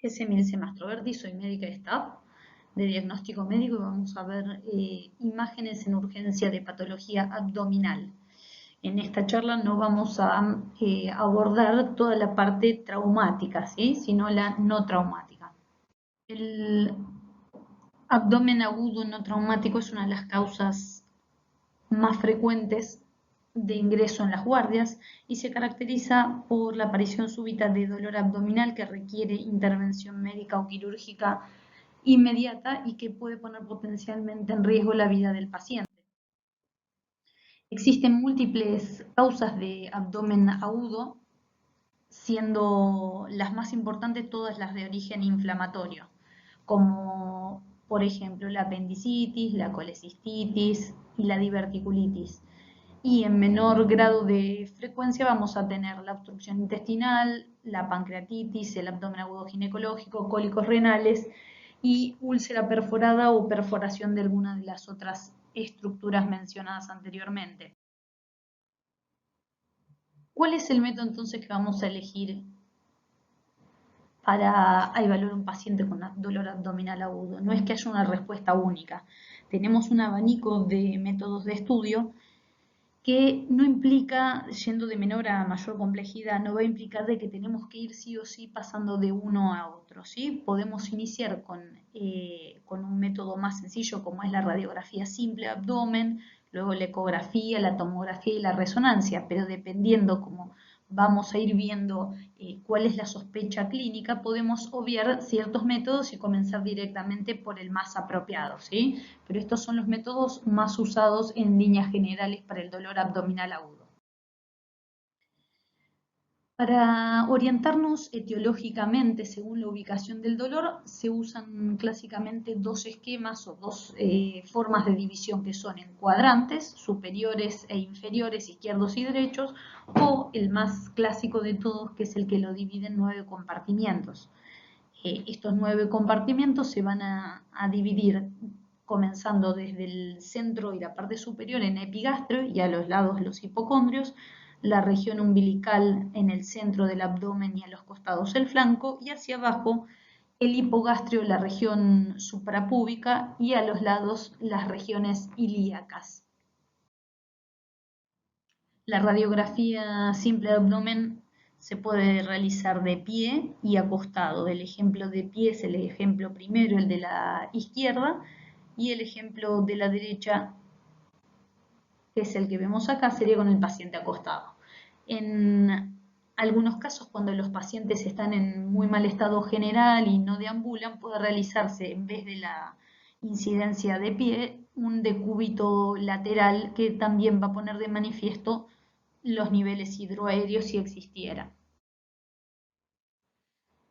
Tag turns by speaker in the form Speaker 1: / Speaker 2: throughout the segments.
Speaker 1: Es Emilce Mastroberti, soy médica de staff de diagnóstico médico y vamos a ver imágenes en urgencia de patología abdominal. En esta charla no vamos a abordar toda la parte traumática, ¿sí? Sino la no traumática. El abdomen agudo no traumático es una de las causas más frecuentes de ingreso en las guardias y se caracteriza por la aparición súbita de dolor abdominal que requiere intervención médica o quirúrgica inmediata y que puede poner potencialmente en riesgo la vida del paciente. Existen múltiples causas de abdomen agudo, siendo las más importantes todas las de origen inflamatorio, como por ejemplo la apendicitis, la colecistitis y la diverticulitis. Y en menor grado de frecuencia vamos a tener la obstrucción intestinal, la pancreatitis, el abdomen agudo ginecológico, cólicos renales y úlcera perforada o perforación de alguna de las otras estructuras mencionadas anteriormente. ¿Cuál es el método entonces que vamos a elegir para evaluar un paciente con dolor abdominal agudo? No es que haya una respuesta única. Tenemos un abanico de métodos de estudio que no implica, yendo de menor a mayor complejidad, no va a implicar de que tenemos que ir sí o sí pasando de uno a otro, ¿sí? Podemos iniciar con un método más sencillo como es la radiografía simple de abdomen, luego la ecografía, la tomografía y la resonancia, pero dependiendo como vamos a ir viendo cuál es la sospecha clínica, podemos obviar ciertos métodos y comenzar directamente por el más apropiado, ¿sí? Pero estos son los métodos más usados en líneas generales para el dolor abdominal agudo. Para orientarnos etiológicamente según la ubicación del dolor, se usan clásicamente dos esquemas o dos formas de división que son en cuadrantes, superiores e inferiores, izquierdos y derechos, o el más clásico de todos, que es el que lo divide en 9 compartimientos. Estos 9 compartimientos se van a dividir comenzando desde el centro y la parte superior en epigastrio y a los lados los hipocondrios, la región umbilical en el centro del abdomen y a los costados el flanco, y hacia abajo el hipogastrio, la región suprapúbica, y a los lados las regiones ilíacas. La radiografía simple de abdomen se puede realizar de pie y acostado. El ejemplo de pie es el ejemplo primero, el de la izquierda, y el ejemplo de la derecha, que es el que vemos acá, sería con el paciente acostado. En algunos casos, cuando los pacientes están en muy mal estado general y no deambulan, puede realizarse, en vez de la incidencia de pie, un decúbito lateral que también va a poner de manifiesto los niveles hidroaéreos si existieran.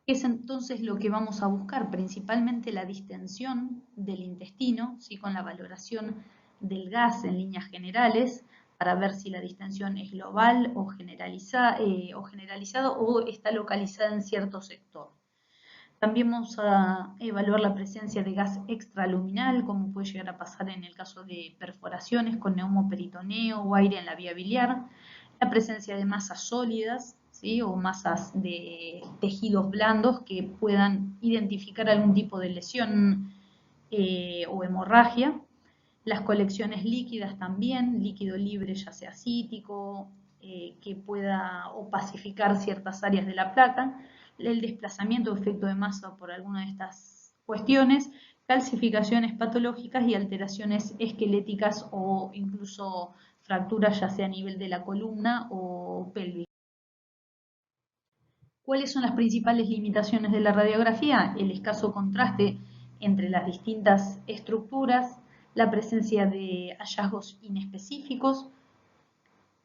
Speaker 1: Es entonces lo que vamos a buscar, principalmente la distensión del intestino, ¿sí? Con la valoración del gas en líneas generales, para ver si la distensión es global o generalizada o está localizada en cierto sector. También vamos a evaluar la presencia de gas extraluminal, como puede llegar a pasar en el caso de perforaciones con neumoperitoneo o aire en la vía biliar, la presencia de masas sólidas, ¿sí? O masas de tejidos blandos que puedan identificar algún tipo de lesión o hemorragia, las colecciones líquidas también, líquido libre ya sea cítico, que pueda opacificar ciertas áreas de la placa, el desplazamiento o efecto de masa por alguna de estas cuestiones, calcificaciones patológicas y alteraciones esqueléticas o incluso fracturas ya sea a nivel de la columna o pélvica. ¿Cuáles son las principales limitaciones de la radiografía? El escaso contraste entre las distintas estructuras, la presencia de hallazgos inespecíficos,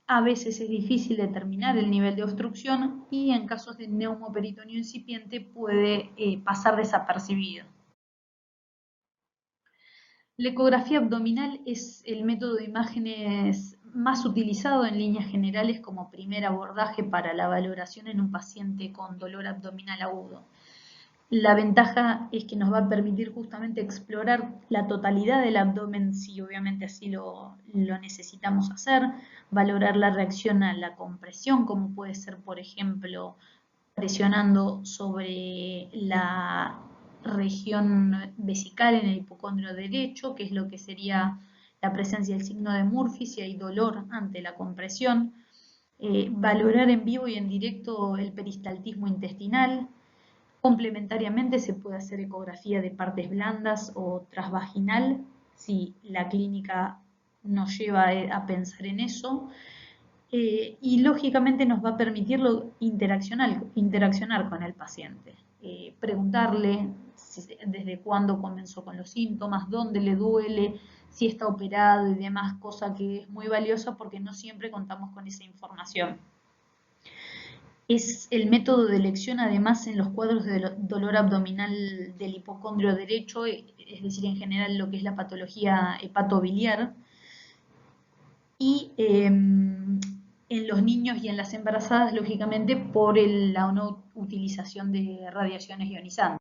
Speaker 1: a veces es difícil determinar el nivel de obstrucción y en casos de neumoperitoneo incipiente puede pasar desapercibido. La ecografía abdominal es el método de imágenes más utilizado en líneas generales como primer abordaje para la valoración en un paciente con dolor abdominal agudo. La ventaja es que nos va a permitir justamente explorar la totalidad del abdomen, si obviamente así lo necesitamos hacer, valorar la reacción a la compresión, como puede ser, por ejemplo, presionando sobre la región vesical en el hipocondrio derecho, que es lo que sería la presencia del signo de Murphy, si hay dolor ante la compresión. Valorar en vivo y en directo el peristaltismo intestinal. Complementariamente se puede hacer ecografía de partes blandas o transvaginal, si la clínica nos lleva a pensar en eso. Y lógicamente nos va a permitir interaccionar con el paciente. Preguntarle desde cuándo comenzó con los síntomas, dónde le duele, si está operado y demás, cosa que es muy valiosa porque no siempre contamos con esa información. Es el método de elección además en los cuadros de dolor abdominal del hipocondrio derecho, es decir, en general lo que es la patología hepatobiliar, y en los niños y en las embarazadas, lógicamente, por la no utilización de radiaciones ionizantes.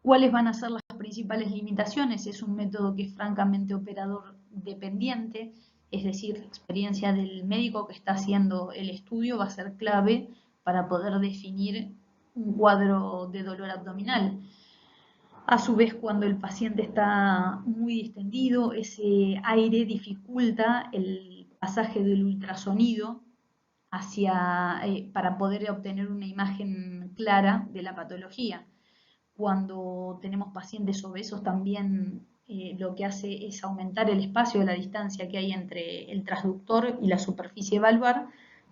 Speaker 1: ¿Cuáles van a ser las principales limitaciones? Es un método que es francamente operador dependiente, es decir, la experiencia del médico que está haciendo el estudio va a ser clave para poder definir un cuadro de dolor abdominal. A su vez, cuando el paciente está muy distendido, ese aire dificulta el pasaje del ultrasonido para poder obtener una imagen clara de la patología. Cuando tenemos pacientes obesos también lo que hace es aumentar el espacio de la distancia que hay entre el transductor y la superficie valvar,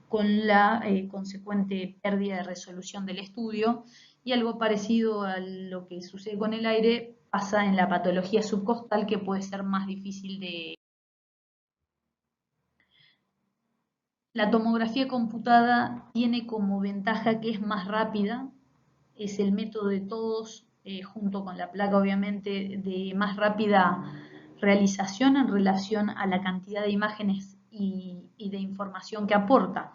Speaker 1: con la consecuente pérdida de resolución del estudio, y algo parecido a lo que sucede con el aire pasa en la patología subcostal, que puede ser más difícil de... La tomografía computada tiene como ventaja que es más rápida, es el método de todos, junto con la placa obviamente, de más rápida realización en relación a la cantidad de imágenes y de información que aporta.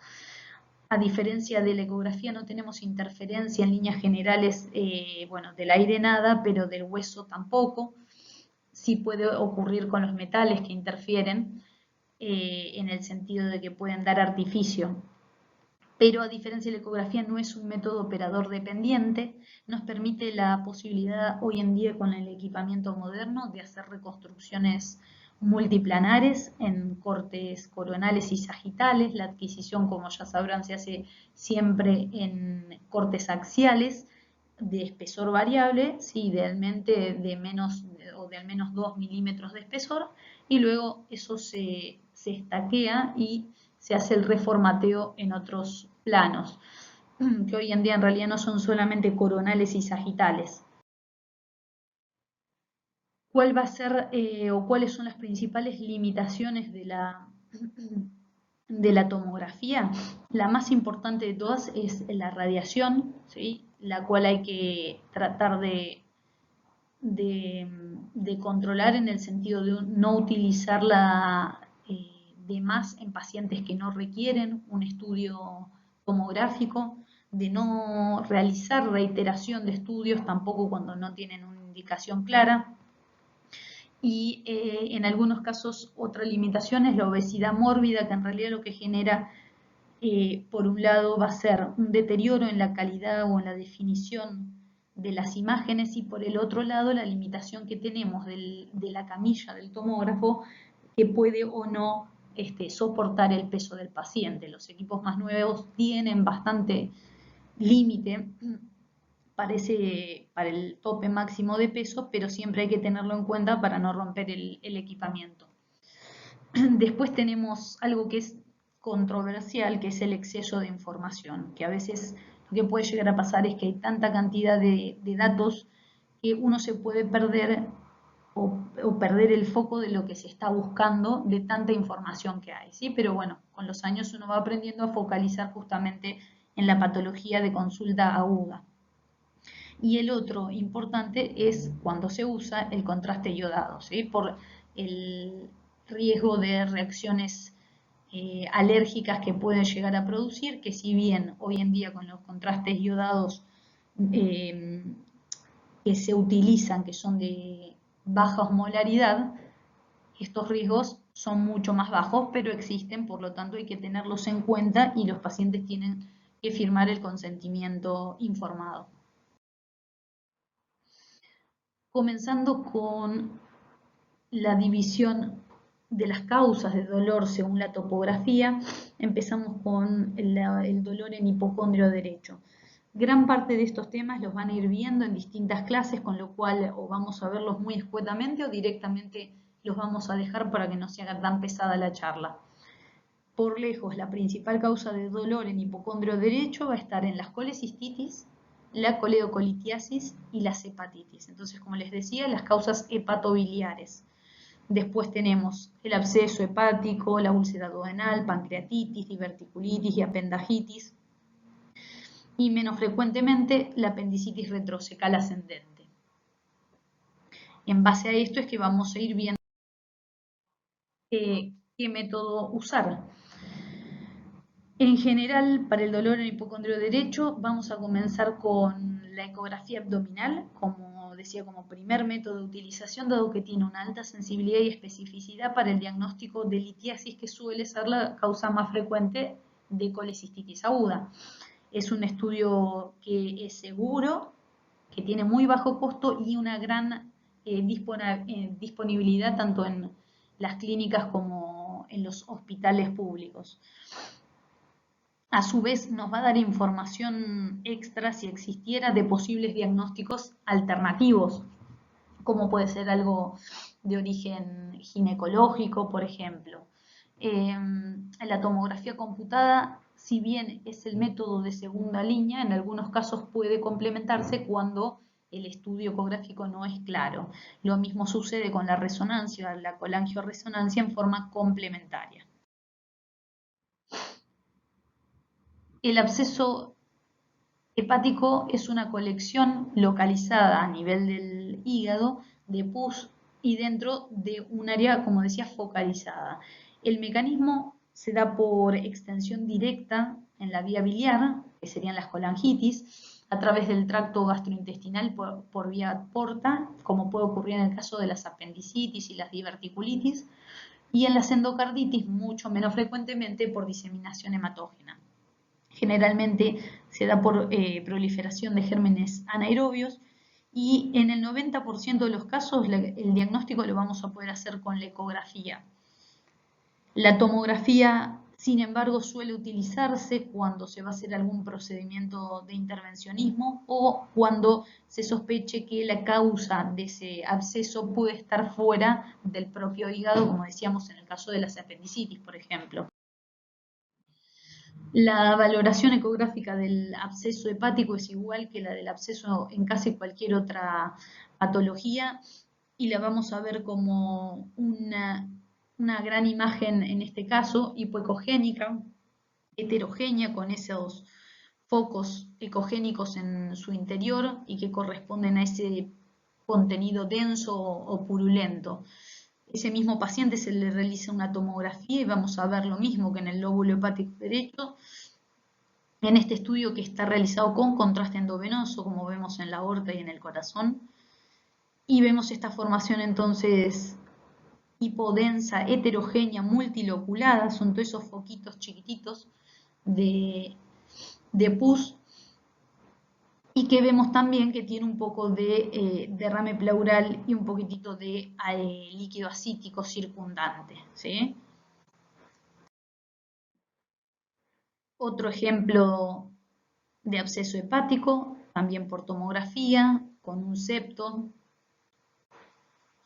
Speaker 1: A diferencia de la ecografía no tenemos interferencia en líneas generales, bueno, del aire nada, pero del hueso tampoco. Sí puede ocurrir con los metales que interfieren, en el sentido de que pueden dar artificio. Pero a diferencia de la ecografía no es un método operador dependiente, nos permite la posibilidad hoy en día con el equipamiento moderno de hacer reconstrucciones multiplanares en cortes coronales y sagitales. La adquisición, como ya sabrán, se hace siempre en cortes axiales de espesor variable, sí, idealmente de menos o de al menos 2 milímetros de espesor, y luego eso se estaquea y se hace el reformateo en otros planos, que hoy en día en realidad no son solamente coronales y sagitales. ¿Cuál va a ser o cuáles son las principales limitaciones de la tomografía? La más importante de todas es la radiación, ¿sí? La cual hay que tratar de controlar en el sentido de no utilizarla de más en pacientes que no requieren un estudio tomográfico, de no realizar reiteración de estudios tampoco cuando no tienen una indicación clara. Y en algunos casos otra limitación es la obesidad mórbida, que en realidad lo que genera, por un lado, va a ser un deterioro en la calidad o en la definición de las imágenes, y por el otro lado la limitación que tenemos de la camilla del tomógrafo, que puede o no soportar el peso del paciente. Los equipos más nuevos tienen bastante límite para el tope máximo de peso, pero siempre hay que tenerlo en cuenta para no romper el equipamiento. Después tenemos algo que es controversial, que es el exceso de información, que a veces lo que puede llegar a pasar es que hay tanta cantidad de datos que uno se puede perder o perder el foco de lo que se está buscando de tanta información que hay, ¿sí? Pero bueno, con los años uno va aprendiendo a focalizar justamente en la patología de consulta aguda. Y el otro importante es cuando se usa el contraste iodado, ¿sí? Por el riesgo de reacciones alérgicas que pueden llegar a producir, que si bien hoy en día con los contrastes iodados eh, que se utilizan, que son de baja osmolaridad, estos riesgos son mucho más bajos, pero existen, por lo tanto hay que tenerlos en cuenta y los pacientes tienen que firmar el consentimiento informado. Comenzando con la división de las causas de dolor según la topografía, empezamos con el dolor en hipocondrio derecho. Gran parte de estos temas los van a ir viendo en distintas clases, con lo cual o vamos a verlos muy escuetamente o directamente los vamos a dejar para que no se haga tan pesada la charla. Por lejos, la principal causa de dolor en hipocondrio derecho va a estar en las colecistitis, la coledocolitiasis y las hepatitis. Entonces, como les decía, las causas hepatobiliares. Después tenemos el absceso hepático, la úlcera duodenal, pancreatitis, diverticulitis y apendajitis. Y menos frecuentemente la apendicitis retrocecal ascendente. En base a esto es que vamos a ir viendo qué método usar. En general, para el dolor en hipocondrio derecho, vamos a comenzar con la ecografía abdominal, como decía, como primer método de utilización, dado que tiene una alta sensibilidad y especificidad para el diagnóstico de litiasis, que suele ser la causa más frecuente de colecistitis aguda. Es un estudio que es seguro, que tiene muy bajo costo y una gran disponibilidad tanto en las clínicas como en los hospitales públicos. A su vez, nos va a dar información extra si existiera de posibles diagnósticos alternativos, como puede ser algo de origen ginecológico, por ejemplo. La tomografía computada, si bien es el método de segunda línea, en algunos casos puede complementarse cuando el estudio ecográfico no es claro. Lo mismo sucede con la resonancia, la colangioresonancia en forma complementaria. El absceso hepático es una colección localizada a nivel del hígado de pus y dentro de un área, como decía, focalizada. El mecanismo se da por extensión directa en la vía biliar, que serían las colangitis, a través del tracto gastrointestinal por vía porta, como puede ocurrir en el caso de las apendicitis y las diverticulitis, y en las endocarditis mucho menos frecuentemente por diseminación hematógena. Generalmente se da por proliferación de gérmenes anaerobios y en el 90% de los casos el diagnóstico lo vamos a poder hacer con la ecografía. La tomografía, sin embargo, suele utilizarse cuando se va a hacer algún procedimiento de intervencionismo o cuando se sospeche que la causa de ese absceso puede estar fuera del propio hígado, como decíamos en el caso de las apendicitis, por ejemplo. La valoración ecográfica del absceso hepático es igual que la del absceso en casi cualquier otra patología y la vamos a ver como una gran imagen en este caso, hipoecogénica, heterogénea, con esos focos ecogénicos en su interior y que corresponden a ese contenido denso o purulento. Ese mismo paciente se le realiza una tomografía y vamos a ver lo mismo que en el lóbulo hepático derecho, en este estudio que está realizado con contraste endovenoso, como vemos en la aorta y en el corazón, y vemos esta formación entonces hipodensa, heterogénea, multiloculada, son todos esos foquitos chiquititos de pus, y que vemos también que tiene un poco de derrame pleural y un poquitito de líquido ascítico circundante, ¿sí? Otro ejemplo de absceso hepático, también por tomografía, con un septo,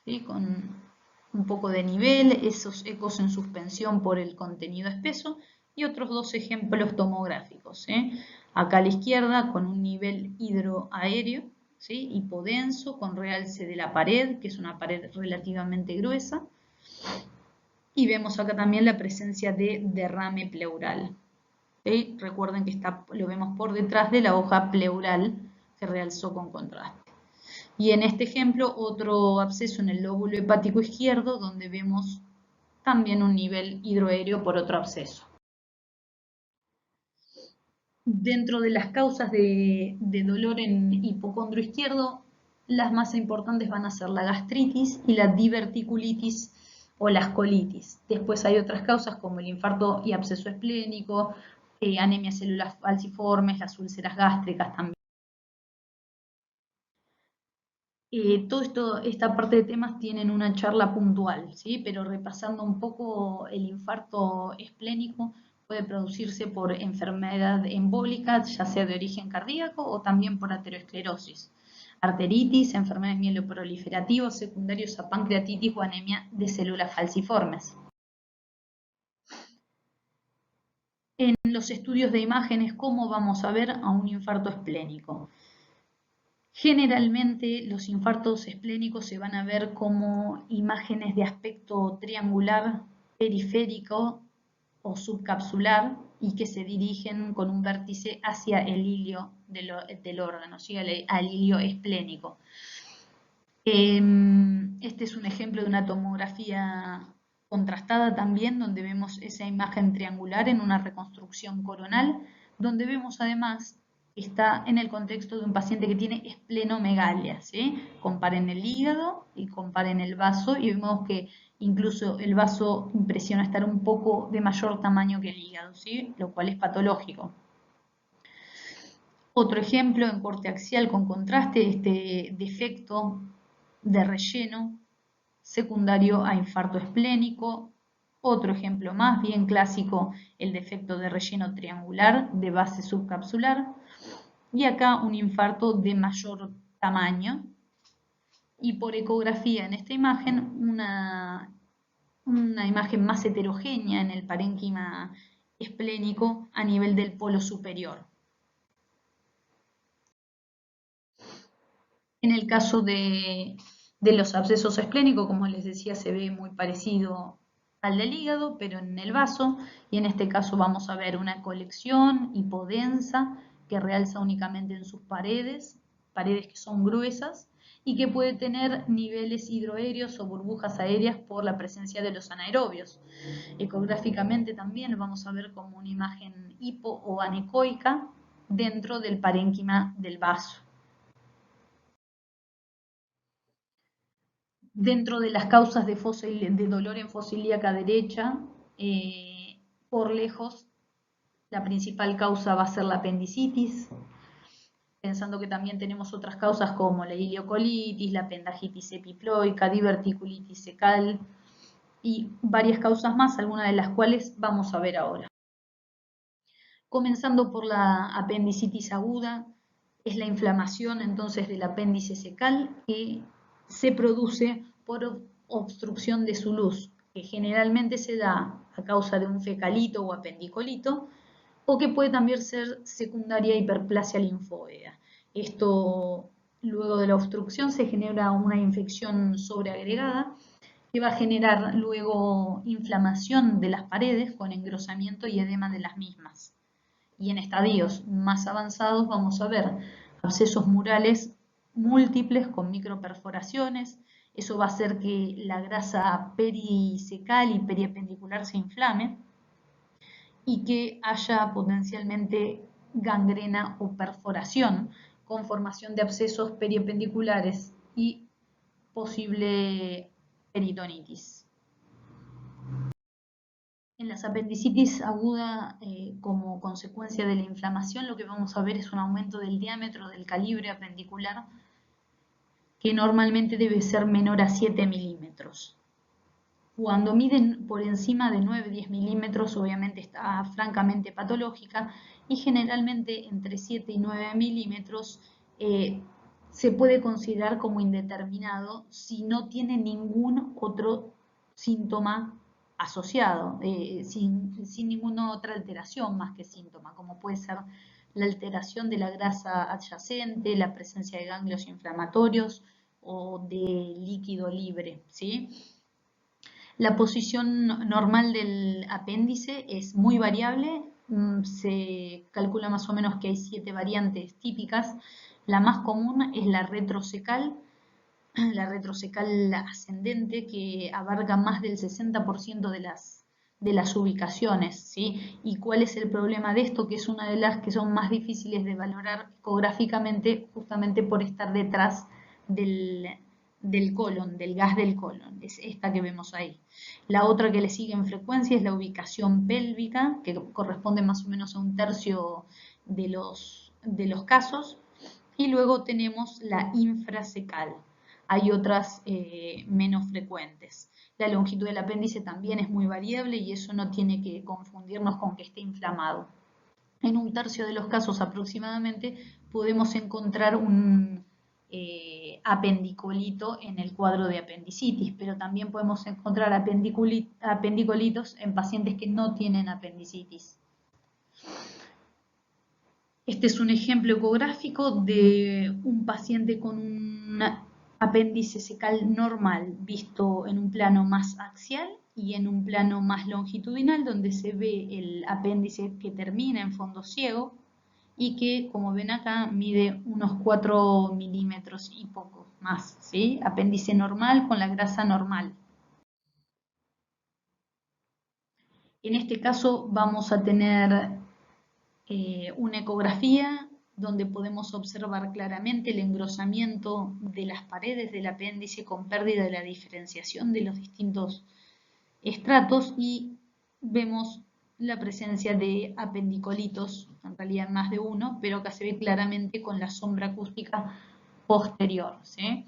Speaker 1: ¿sí? Con un poco de nivel, esos ecos en suspensión por el contenido espeso, y otros dos ejemplos tomográficos. Acá a la izquierda con un nivel hidroaéreo, ¿sí? Hipodenso, con realce de la pared, que es una pared relativamente gruesa, y vemos acá también la presencia de derrame pleural. ¿Sí? Recuerden que lo vemos por detrás de la hoja pleural que realzó con contraste. Y en este ejemplo, otro absceso en el lóbulo hepático izquierdo, donde vemos también un nivel hidroaéreo por otro absceso. Dentro de las causas de dolor en hipocondrio izquierdo, las más importantes van a ser la gastritis y la diverticulitis o las colitis. Después hay otras causas como el infarto y absceso esplénico, anemia celular falciformes, las úlceras gástricas también. Esta parte de temas tienen una charla puntual, ¿sí? Pero repasando un poco, el infarto esplénico puede producirse por enfermedad embólica, ya sea de origen cardíaco o también por aterosclerosis, arteritis, enfermedades mieloproliferativas secundarios a pancreatitis o anemia de células falciformes. En los estudios de imágenes, ¿cómo vamos a ver a un infarto esplénico? Generalmente los infartos esplénicos se van a ver como imágenes de aspecto triangular, periférico o subcapsular y que se dirigen con un vértice hacia el hilio del órgano, ¿sí? al hilio esplénico. Este es un ejemplo de una tomografía contrastada también, donde vemos esa imagen triangular en una reconstrucción coronal, donde vemos además que está en el contexto de un paciente que tiene esplenomegalia, ¿sí? Comparen el hígado y comparen el vaso y vemos que incluso el vaso impresiona estar un poco de mayor tamaño que el hígado, ¿sí? Lo cual es patológico. Otro ejemplo en corte axial con contraste, este defecto de relleno secundario a infarto esplénico. Otro ejemplo más bien clásico, el defecto de relleno triangular de base subcapsular. Y acá un infarto de mayor tamaño. Y por ecografía en esta imagen, una imagen más heterogénea en el parénquima esplénico a nivel del polo superior. En el caso de los abscesos esplénicos, como les decía, se ve muy parecido al del hígado, pero en el vaso, y en este caso vamos a ver una colección hipodensa que realza únicamente en sus paredes que son gruesas, y que puede tener niveles hidroaéreos o burbujas aéreas por la presencia de los anaerobios. Ecográficamente también vamos a ver como una imagen hipo o anecoica dentro del parénquima del vaso. Dentro de las causas de dolor en fosa ilíaca derecha, por lejos, la principal causa va a ser la apendicitis, pensando que también tenemos otras causas como la ileocolitis, la apendicitis epiploica, diverticulitis secal y varias causas más, algunas de las cuales vamos a ver ahora. Comenzando por la apendicitis aguda, es la inflamación entonces del apéndice secal que se produce por obstrucción de su luz, que generalmente se da a causa de un fecalito o apendicolito, o que puede también ser secundaria hiperplasia linfóidea. Esto, luego de la obstrucción, se genera una infección sobreagregada que va a generar luego inflamación de las paredes con engrosamiento y edema de las mismas. Y en estadios más avanzados vamos a ver abscesos murales múltiples con microperforaciones. Eso va a hacer que la grasa perisecal y periapendicular se inflame y que haya potencialmente gangrena o perforación con formación de abscesos periapendiculares y posible peritonitis. En las apendicitis aguda, como consecuencia de la inflamación, lo que vamos a ver es un aumento del diámetro del calibre apendicular que normalmente debe ser menor a 7 milímetros. Cuando miden por encima de 9-10 milímetros, obviamente está francamente patológica, y generalmente entre 7 y 9 milímetros se puede considerar como indeterminado si no tiene ningún otro síntoma asociado, sin ninguna otra alteración más que síntoma, como puede ser la alteración de la grasa adyacente, la presencia de ganglios inflamatorios o de líquido libre, ¿sí? La posición normal del apéndice es muy variable, se calcula más o menos que hay 7 variantes típicas. La más común es la retrocecal ascendente, que abarca más del 60% de las ubicaciones, ¿sí? ¿Y cuál es el problema de esto? Que es una de las que son más difíciles de valorar ecográficamente, justamente por estar detrás del del colon, del gas del colon, es esta que vemos ahí. La otra que le sigue en frecuencia es la ubicación pélvica, que corresponde más o menos a 1/3 de los casos, y luego tenemos la infracecal. Hay otras menos frecuentes. La longitud del apéndice también es muy variable y eso no tiene que confundirnos con que esté inflamado. En 1/3 de los casos aproximadamente podemos encontrar un apendicolito en el cuadro de apendicitis, pero también podemos encontrar apendicolitos en pacientes que no tienen apendicitis. Este es un ejemplo ecográfico de un paciente con un apéndice secal normal, visto en un plano más axial y en un plano más longitudinal, donde se ve el apéndice que termina en fondo ciego y que, como ven acá, mide unos 4 milímetros y poco más, ¿sí? Apéndice normal con la grasa normal. En este caso vamos a tener una ecografía donde podemos observar claramente el engrosamiento de las paredes del apéndice con pérdida de la diferenciación de los distintos estratos y vemos la presencia de apendicolitos, en realidad más de uno, pero acá se ve claramente con la sombra acústica posterior, ¿sí?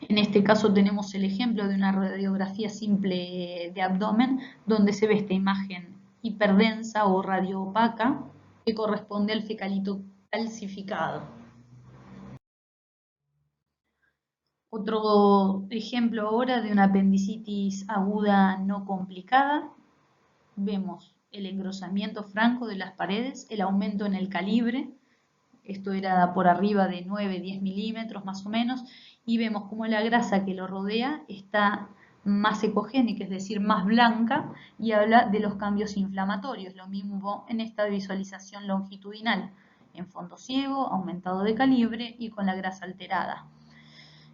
Speaker 1: En este caso tenemos el ejemplo de una radiografía simple de abdomen donde se ve esta imagen hiperdensa o radioopaca que corresponde al fecalito calcificado. Otro ejemplo ahora de una apendicitis aguda no complicada. Vemos el engrosamiento franco de las paredes, el aumento en el calibre, esto era por arriba de 9-10 milímetros más o menos, y vemos como la grasa que lo rodea está más ecogénica, es decir, más blanca, y habla de los cambios inflamatorios. Lo mismo en esta visualización longitudinal, en fondo ciego, aumentado de calibre y con la grasa alterada.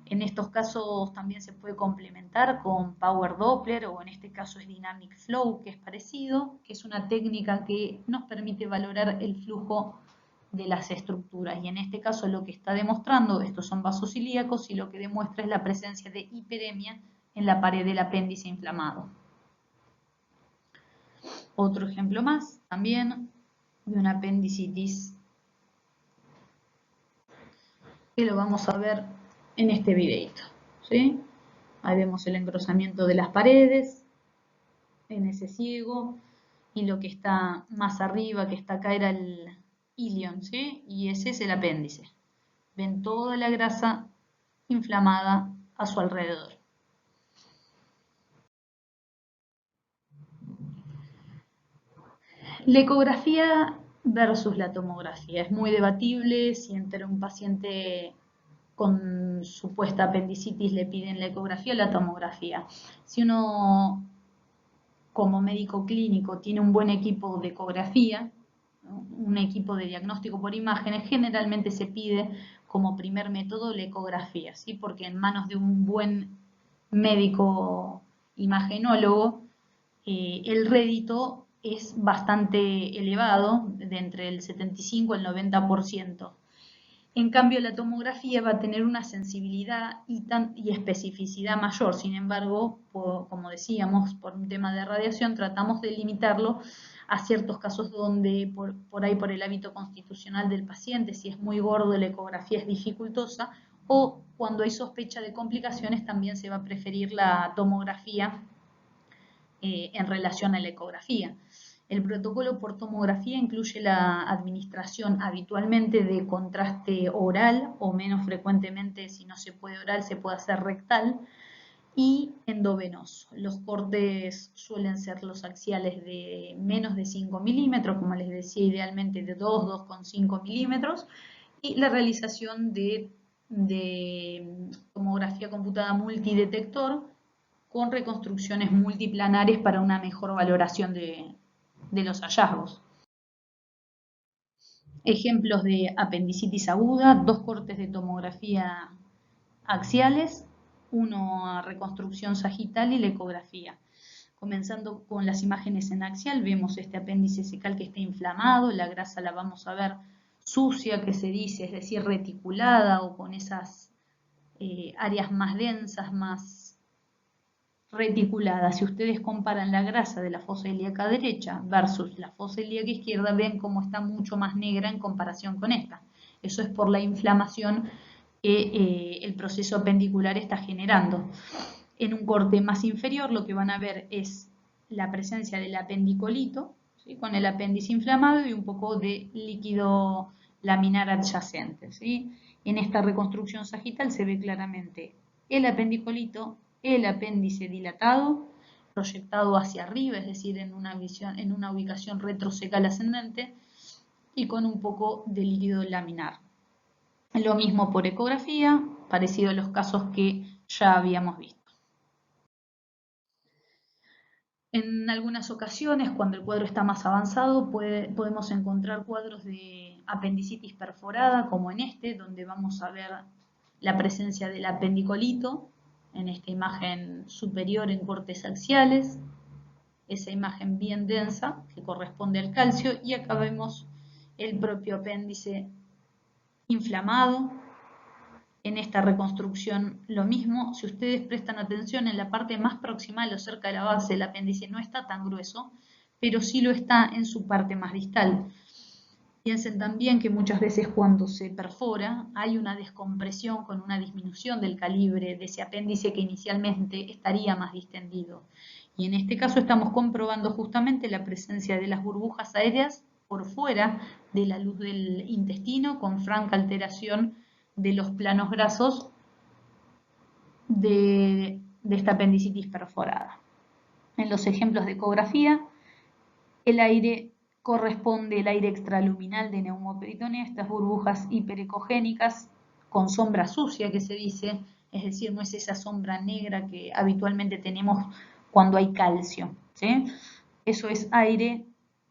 Speaker 1: En estos casos también se puede complementar con Power Doppler o en este caso es Dynamic Flow, que es parecido, que es una técnica que nos permite valorar el flujo de las estructuras. Y en este caso lo que está demostrando, estos son vasos ilíacos y lo que demuestra es la presencia de hiperemia en la pared del apéndice inflamado. Otro ejemplo más, también de una apendicitis, que lo vamos a ver en este videito, ¿sí? Ahí vemos el engrosamiento de las paredes en ese ciego y lo que está más arriba, que está acá, era el ilion, ¿sí? Y ese es el apéndice. Ven toda la grasa inflamada a su alrededor. La ecografía versus la tomografía. Es muy debatible si entre un paciente con supuesta apendicitis le piden la ecografía o la tomografía. Si uno como médico clínico tiene un buen equipo de ecografía, ¿no? Un equipo de diagnóstico por imágenes, generalmente se pide como primer método la ecografía, ¿sí? Porque en manos de un buen médico imagenólogo, el rédito es bastante elevado, de entre el 75 al 90%. En cambio, la tomografía va a tener una sensibilidad y especificidad mayor. Sin embargo, como decíamos, por un tema de radiación, tratamos de limitarlo a ciertos casos donde por ahí por el hábito constitucional del paciente, si es muy gordo, la ecografía es dificultosa, o cuando hay sospecha de complicaciones también se va a preferir la tomografía en relación a la ecografía. El protocolo por tomografía incluye la administración habitualmente de contraste oral o menos frecuentemente, si no se puede oral, se puede hacer rectal, y endovenoso. Los cortes suelen ser los axiales de menos de 5 milímetros, como les decía, idealmente de 2,5 milímetros, y la realización de tomografía computada multidetector con reconstrucciones multiplanares para una mejor valoración de los hallazgos. Ejemplos de apendicitis aguda, 2 cortes de tomografía axiales, uno a reconstrucción sagital y la ecografía. Comenzando con las imágenes en axial, vemos este apéndice secal que está inflamado, la grasa la vamos a ver sucia, que se dice, es decir, reticulada o con esas áreas más densas, más reticuladas. Si ustedes comparan la grasa de la fosa ilíaca derecha versus la fosa ilíaca izquierda, ven cómo está mucho más negra en comparación con esta. Eso es por la inflamación que el proceso apendicular está generando. En un corte más inferior lo que van a ver es la presencia del apendicolito, ¿sí?, con el apéndice inflamado y un poco de líquido laminar adyacente, ¿sí? En esta reconstrucción sagital se ve claramente el apendicolito, el apéndice dilatado, proyectado hacia arriba, es decir, en una ubicación retrocecal ascendente, y con un poco de líquido laminar. Lo mismo por ecografía, parecido a los casos que ya habíamos visto. En algunas ocasiones, cuando el cuadro está más avanzado, podemos encontrar cuadros de apendicitis perforada, como en este, donde vamos a ver la presencia del apendicolito, en esta imagen superior en cortes axiales, esa imagen bien densa que corresponde al calcio, y acá vemos el propio apéndice inflamado. En esta reconstrucción lo mismo. Si ustedes prestan atención, en la parte más proximal o cerca de la base el apéndice no está tan grueso, pero sí lo está en su parte más distal. Piensen también que muchas veces cuando se perfora hay una descompresión con una disminución del calibre de ese apéndice que inicialmente estaría más distendido. Y en este caso estamos comprobando justamente la presencia de las burbujas aéreas por fuera de la luz del intestino, con franca alteración de los planos grasos de esta apendicitis perforada. En los ejemplos de ecografía, el aire corresponde el aire extraluminal de neumoperitonea, estas burbujas hiperecogénicas con sombra sucia que se dice, es decir, no es esa sombra negra que habitualmente tenemos cuando hay calcio, ¿sí? Eso es aire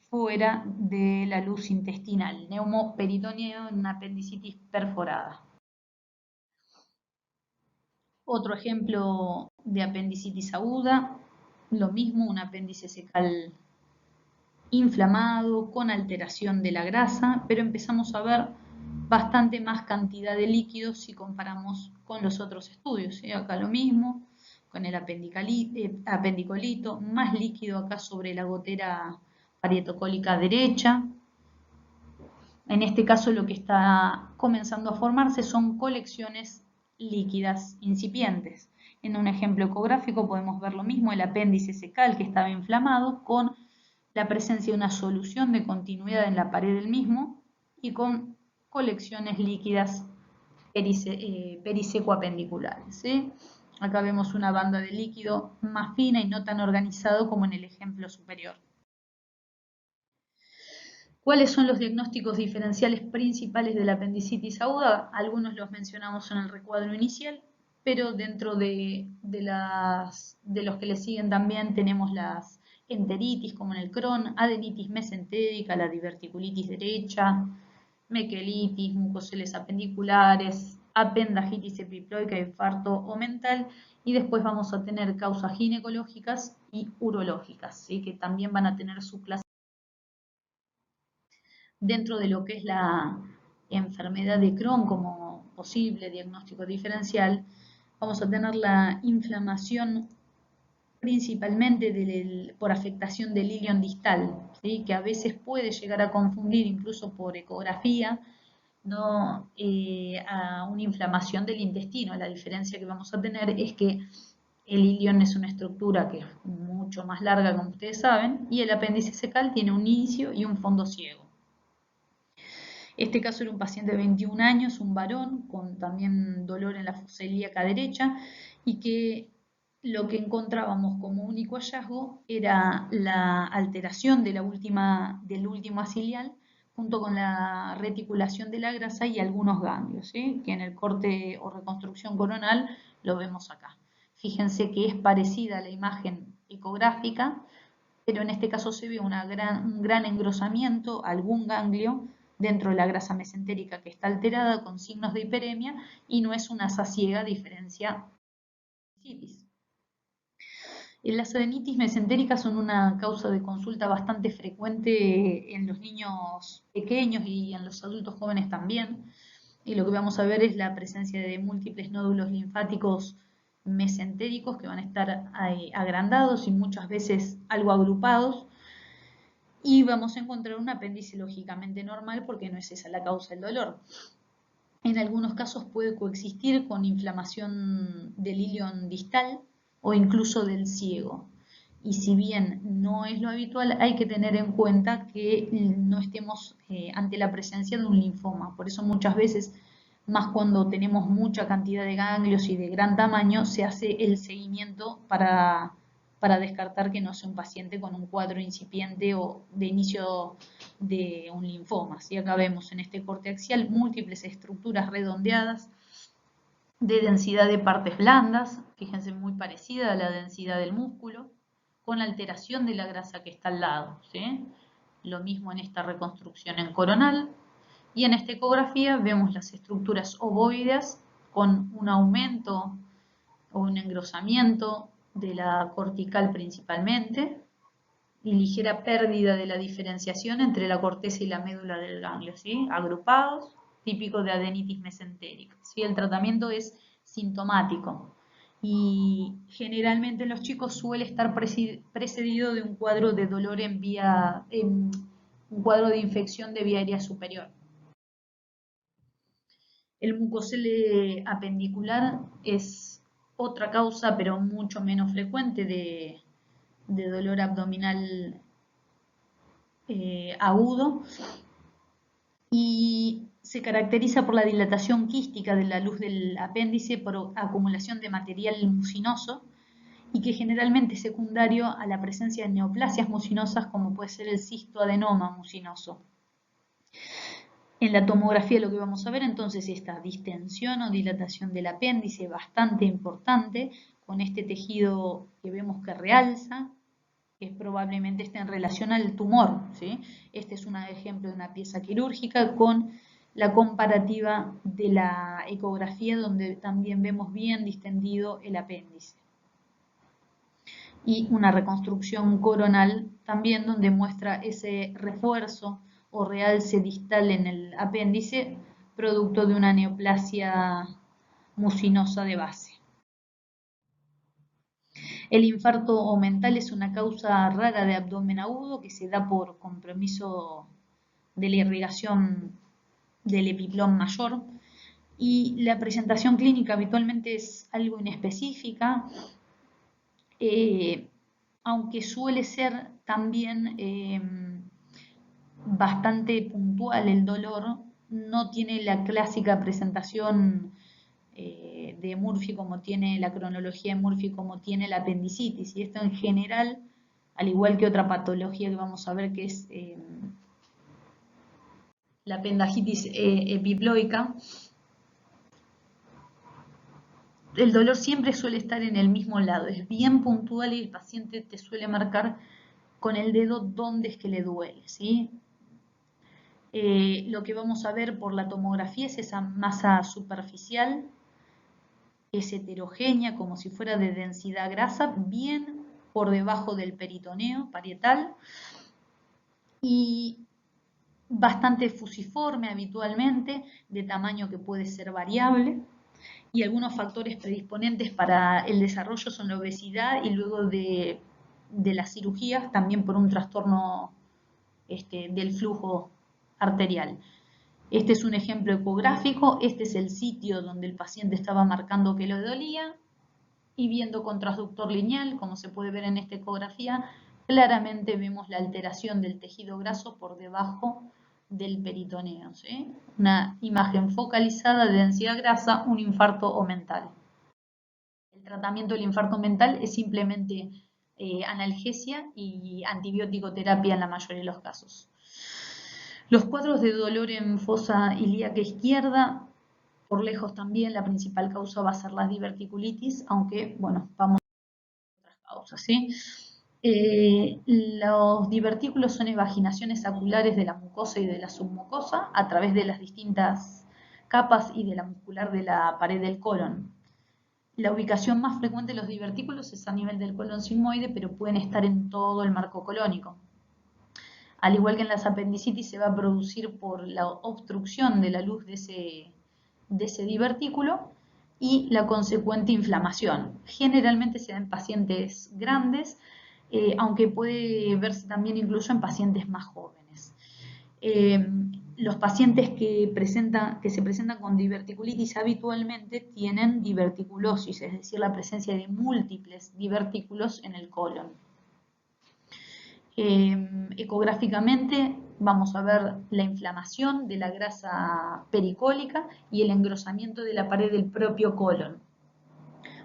Speaker 1: fuera de la luz intestinal, neumoperitoneo en una apendicitis perforada. Otro ejemplo de apendicitis aguda, lo mismo, un apéndice secal inflamado, con alteración de la grasa, pero empezamos a ver bastante más cantidad de líquidos si comparamos con los otros estudios, ¿sí? Acá lo mismo, con el apendicolito, más líquido acá sobre la gotera parietocólica derecha. En este caso lo que está comenzando a formarse son colecciones líquidas incipientes. En un ejemplo ecográfico podemos ver lo mismo, el apéndice secal que estaba inflamado con la presencia de una solución de continuidad en la pared del mismo y con colecciones líquidas perisecoapendiculares, ¿sí? Acá vemos una banda de líquido más fina y no tan organizado como en el ejemplo superior. ¿Cuáles son los diagnósticos diferenciales principales de la apendicitis aguda? Algunos los mencionamos en el recuadro inicial, pero dentro de los que le siguen también tenemos las enteritis, como en el Crohn, adenitis mesentérica, la diverticulitis derecha, mequelitis, mucoceles apendiculares, apendajitis epiploica, infarto o mental, y después vamos a tener causas ginecológicas y urológicas, ¿sí?, que también van a tener su clase dentro de lo que es la enfermedad de Crohn como posible diagnóstico diferencial. Vamos a tener la inflamación principalmente por afectación del ilion distal, ¿sí?, que a veces puede llegar a confundir incluso por ecografía, ¿no?, a una inflamación del intestino. La diferencia que vamos a tener es que el ilion es una estructura que es mucho más larga, como ustedes saben, y el apéndice secal tiene un inicio y un fondo ciego. Este caso era un paciente de 21 años, un varón, con también dolor en la fosa ilíaca derecha, y que lo que encontrábamos como único hallazgo era la alteración del último cilial, junto con la reticulación de la grasa y algunos ganglios, ¿sí?, que en el corte o reconstrucción coronal lo vemos acá. Fíjense que es parecida a la imagen ecográfica, pero en este caso se ve un gran engrosamiento, algún ganglio dentro de la grasa mesentérica que está alterada con signos de hiperemia, y no es una asa ciega a diferencia de la apendicitis. Las adenitis mesentéricas son una causa de consulta bastante frecuente en los niños pequeños y en los adultos jóvenes también. y lo que vamos a ver es la presencia de múltiples nódulos linfáticos mesentéricos que van a estar agrandados y muchas veces algo agrupados, y vamos a encontrar un apéndice lógicamente normal porque no es esa la causa del dolor. En algunos casos puede coexistir con inflamación del ilion distal o incluso del ciego. Y si bien no es lo habitual, hay que tener en cuenta que no estemos ante la presencia de un linfoma. Por eso muchas veces, más cuando tenemos mucha cantidad de ganglios y de gran tamaño, se hace el seguimiento para descartar que no sea un paciente con un cuadro incipiente o de inicio de un linfoma. ¿Sí? Acá vemos en este corte axial múltiples estructuras redondeadas de densidad de partes blandas, fíjense, muy parecida a la densidad del músculo, con alteración de la grasa que está al lado. ¿Sí? Lo mismo en esta reconstrucción en coronal. Y en esta ecografía vemos las estructuras ovoideas con un aumento o un engrosamiento de la cortical principalmente, y ligera pérdida de la diferenciación entre la corteza y la médula del ganglio, ¿sí? Agrupados, típico de adenitis mesentérica. ¿Sí? El tratamiento es sintomático y generalmente en los chicos suele estar precedido de un cuadro de dolor un cuadro de infección de vía aérea superior. El mucocele apendicular es otra causa, pero mucho menos frecuente, de dolor abdominal agudo, y se caracteriza por la dilatación quística de la luz del apéndice por acumulación de material mucinoso y que generalmente es secundario a la presencia de neoplasias mucinosas como puede ser el cistoadenoma mucinoso. En la tomografía lo que vamos a ver entonces es esta distensión o dilatación del apéndice bastante importante, con este tejido que vemos que realza, que probablemente esté en relación al tumor. ¿Sí? Este es un ejemplo de una pieza quirúrgica con la comparativa de la ecografía, donde también vemos bien distendido el apéndice. Y una reconstrucción coronal también donde muestra ese refuerzo o realce distal en el apéndice, producto de una neoplasia mucinosa de base. El infarto omental es una causa rara de abdomen agudo que se da por compromiso de la irrigación del epiplón mayor, y la presentación clínica habitualmente es algo inespecífica, aunque suele ser también bastante puntual el dolor. No tiene la clásica presentación de Murphy como tiene la cronología de Murphy, como tiene la apendicitis, y esto en general, al igual que otra patología que vamos a ver que es la apendicitis epiploica, el dolor siempre suele estar en el mismo lado, es bien puntual y el paciente te suele marcar con el dedo dónde es que le duele. ¿Sí? Lo que vamos a ver por la tomografía es esa masa superficial, es heterogénea, como si fuera de densidad grasa, bien por debajo del peritoneo parietal, y bastante fusiforme habitualmente, de tamaño que puede ser variable, y algunos factores predisponentes para el desarrollo son la obesidad y luego de las cirugías también por un trastorno del flujo arterial. Este es un ejemplo ecográfico, este es el sitio donde el paciente estaba marcando que le dolía, y viendo con transductor lineal, como se puede ver en esta ecografía, claramente vemos la alteración del tejido graso por debajo del peritoneo. ¿Sí? Una imagen focalizada de densidad grasa, un infarto omental. El tratamiento del infarto mental es simplemente analgesia y antibiótico terapia en la mayoría de los casos. Los cuadros de dolor en fosa ilíaca izquierda, por lejos también la principal causa va a ser la diverticulitis, aunque, bueno, vamos a otras causas, ¿sí? Los divertículos son evaginaciones oculares de la mucosa y de la submucosa a través de las distintas capas y de la muscular de la pared del colon. La ubicación más frecuente de los divertículos es a nivel del colon sigmoide, pero pueden estar en todo el marco colónico. Al igual que en las apendicitis, se va a producir por la obstrucción de la luz de ese de ese divertículo y la consecuente inflamación. Generalmente se da en pacientes grandes, aunque puede verse también incluso en pacientes más jóvenes. Los pacientes que se presentan con diverticulitis habitualmente tienen diverticulosis, es decir, la presencia de múltiples divertículos en el colon. Ecográficamente vamos a ver la inflamación de la grasa pericólica y el engrosamiento de la pared del propio colon.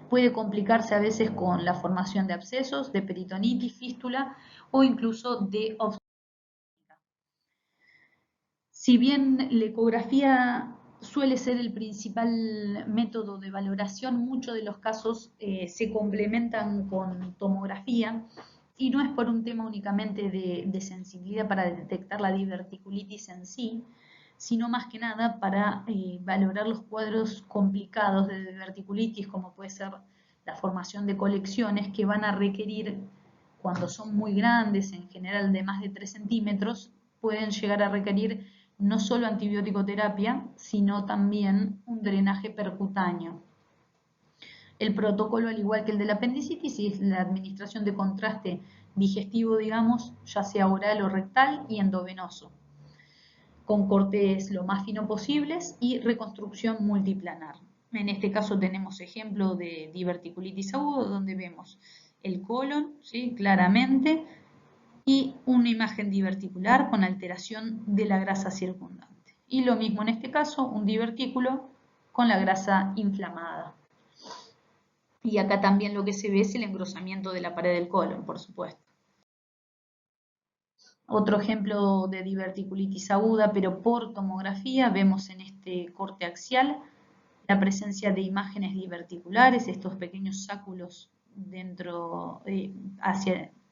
Speaker 1: Puede complicarse a veces con la formación de abscesos, de peritonitis, fístula o incluso de obstrucción. Si bien la ecografía suele ser el principal método de valoración, muchos de los casos se complementan con tomografía y no es por un tema únicamente de sensibilidad para detectar la diverticulitis en sí, sino más que nada para valorar los cuadros complicados de diverticulitis, como puede ser la formación de colecciones que van a requerir, cuando son muy grandes, en general de más de 3 centímetros, pueden llegar a requerir no solo antibiótico-terapia, sino también un drenaje percutáneo. El protocolo, al igual que el de la apendicitis, es la administración de contraste digestivo, digamos, ya sea oral o rectal y endovenoso, con cortes lo más fino posibles y reconstrucción multiplanar. En este caso tenemos ejemplo de diverticulitis aguda, donde vemos el colon, ¿sí?, claramente, y una imagen diverticular con alteración de la grasa circundante. Y lo mismo en este caso, un divertículo con la grasa inflamada. Y acá también lo que se ve es el engrosamiento de la pared del colon, por supuesto. Otro ejemplo de diverticulitis aguda, pero por tomografía, vemos en este corte axial la presencia de imágenes diverticulares, estos pequeños sáculos dentro,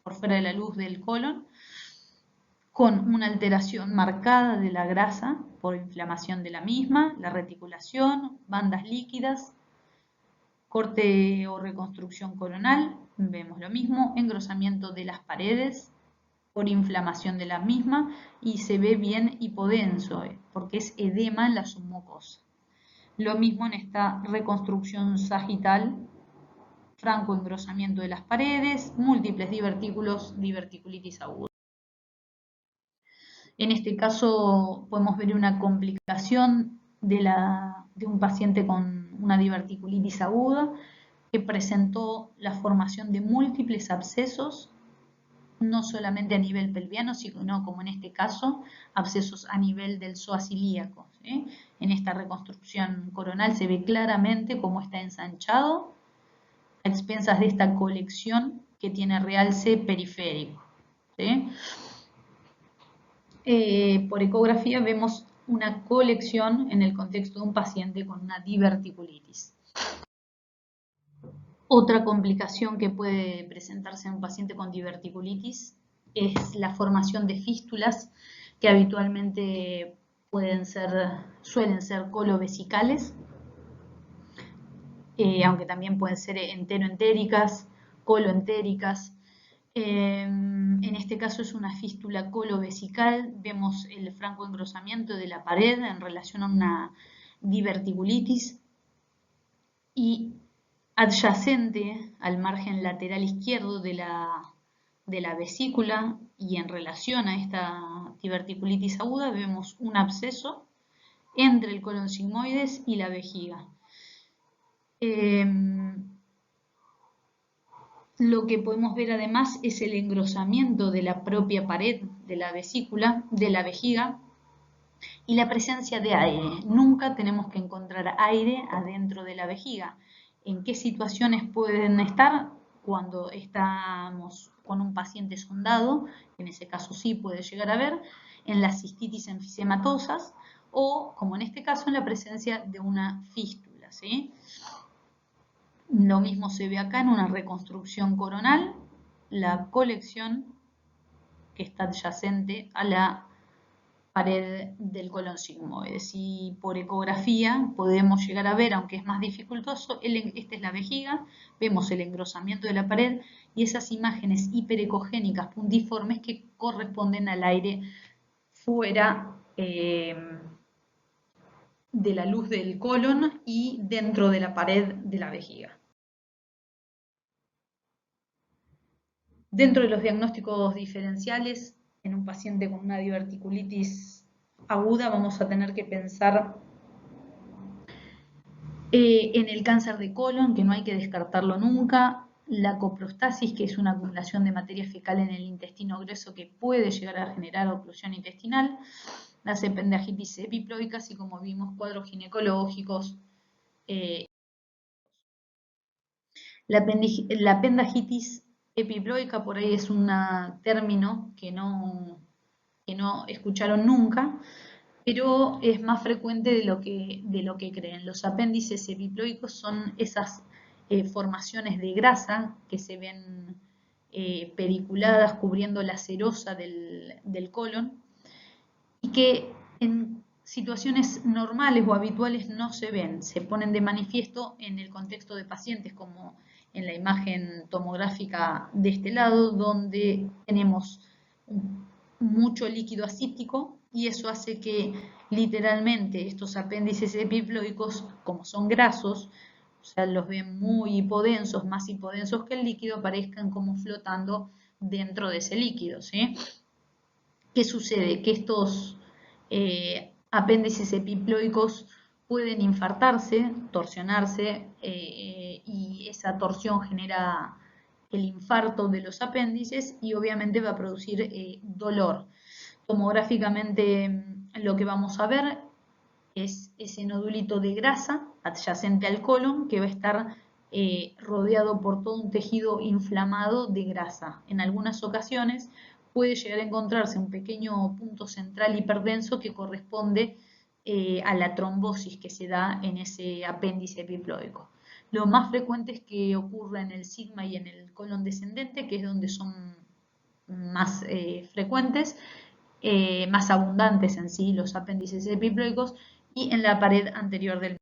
Speaker 1: por fuera de la luz del colon, con una alteración marcada de la grasa por inflamación de la misma, la reticulación, bandas líquidas, corte o reconstrucción coronal, vemos lo mismo, engrosamiento de las paredes por inflamación de la misma y se ve bien hipodenso, porque es edema en la submucosa. Lo mismo en esta reconstrucción sagital, franco engrosamiento de las paredes, múltiples divertículos, diverticulitis aguda. En este caso podemos ver una complicación de un paciente con una diverticulitis aguda que presentó la formación de múltiples abscesos, no solamente a nivel pelviano, sino como en este caso, abscesos a nivel del psoas ilíaco, ¿sí? En esta reconstrucción coronal se ve claramente cómo está ensanchado a expensas de esta colección que tiene realce periférico, ¿sí? Por ecografía vemos una colección en el contexto de un paciente con una diverticulitis. Otra complicación que puede presentarse en un paciente con diverticulitis es la formación de fístulas que habitualmente suelen ser colovesicales, aunque también pueden ser enteroentéricas, coloentéricas. En este caso es una fístula colovesical, vemos el franco engrosamiento de la pared en relación a una diverticulitis y adyacente al margen lateral izquierdo de la vesícula y en relación a esta diverticulitis aguda vemos un absceso entre el colon sigmoides y la vejiga. Lo que podemos ver además es el engrosamiento de la propia pared de la vesícula, de la vejiga, y la presencia de aire. Nunca tenemos que encontrar aire adentro de la vejiga. ¿En qué situaciones pueden estar? Cuando estamos con un paciente sondado, en ese caso sí puede llegar a haber, en las cistitis enfisematosas o, como en este caso, en la presencia de una fístula, ¿sí? Lo mismo se ve acá en una reconstrucción coronal, la colección que está adyacente a la pared del colon sigmoides. Y por ecografía podemos llegar a ver, aunque es más dificultoso, esta es la vejiga, vemos el engrosamiento de la pared y esas imágenes hiperecogénicas puntiformes que corresponden al aire fuera de la luz del colon y dentro de la pared de la vejiga. Dentro de los diagnósticos diferenciales, en un paciente con una diverticulitis aguda vamos a tener que pensar en el cáncer de colon, que no hay que descartarlo nunca, la coprostasis, que es una acumulación de materia fecal en el intestino grueso que puede llegar a generar oclusión intestinal, las ependiditis epiploicas y, como vimos, cuadros ginecológicos. La apendicitis epiploica por ahí es un término que no escucharon nunca, pero es más frecuente de lo que creen. Los apéndices epiploicos son esas formaciones de grasa que se ven periculadas cubriendo la serosa del colon y que en situaciones normales o habituales no se ven, se ponen de manifiesto en el contexto de pacientes como en la imagen tomográfica de este lado, donde tenemos mucho líquido asítico y eso hace que literalmente estos apéndices epiploicos, como son grasos, o sea, los ven muy hipodensos, más hipodensos que el líquido, aparezcan como flotando dentro de ese líquido, ¿sí? ¿Qué sucede? Que estos apéndices epiploicos pueden infartarse, torsionarse, y esa torsión genera el infarto de los apéndices y obviamente va a producir dolor. Tomográficamente lo que vamos a ver es ese nodulito de grasa adyacente al colon que va a estar rodeado por todo un tejido inflamado de grasa. En algunas ocasiones puede llegar a encontrarse un pequeño punto central hiperdenso que corresponde a la trombosis que se da en ese apéndice epiploico. Lo más frecuente es que ocurra en el sigma y en el colon descendente, que es donde son más frecuentes, más abundantes en sí los apéndices epiploicos, y en la pared anterior del.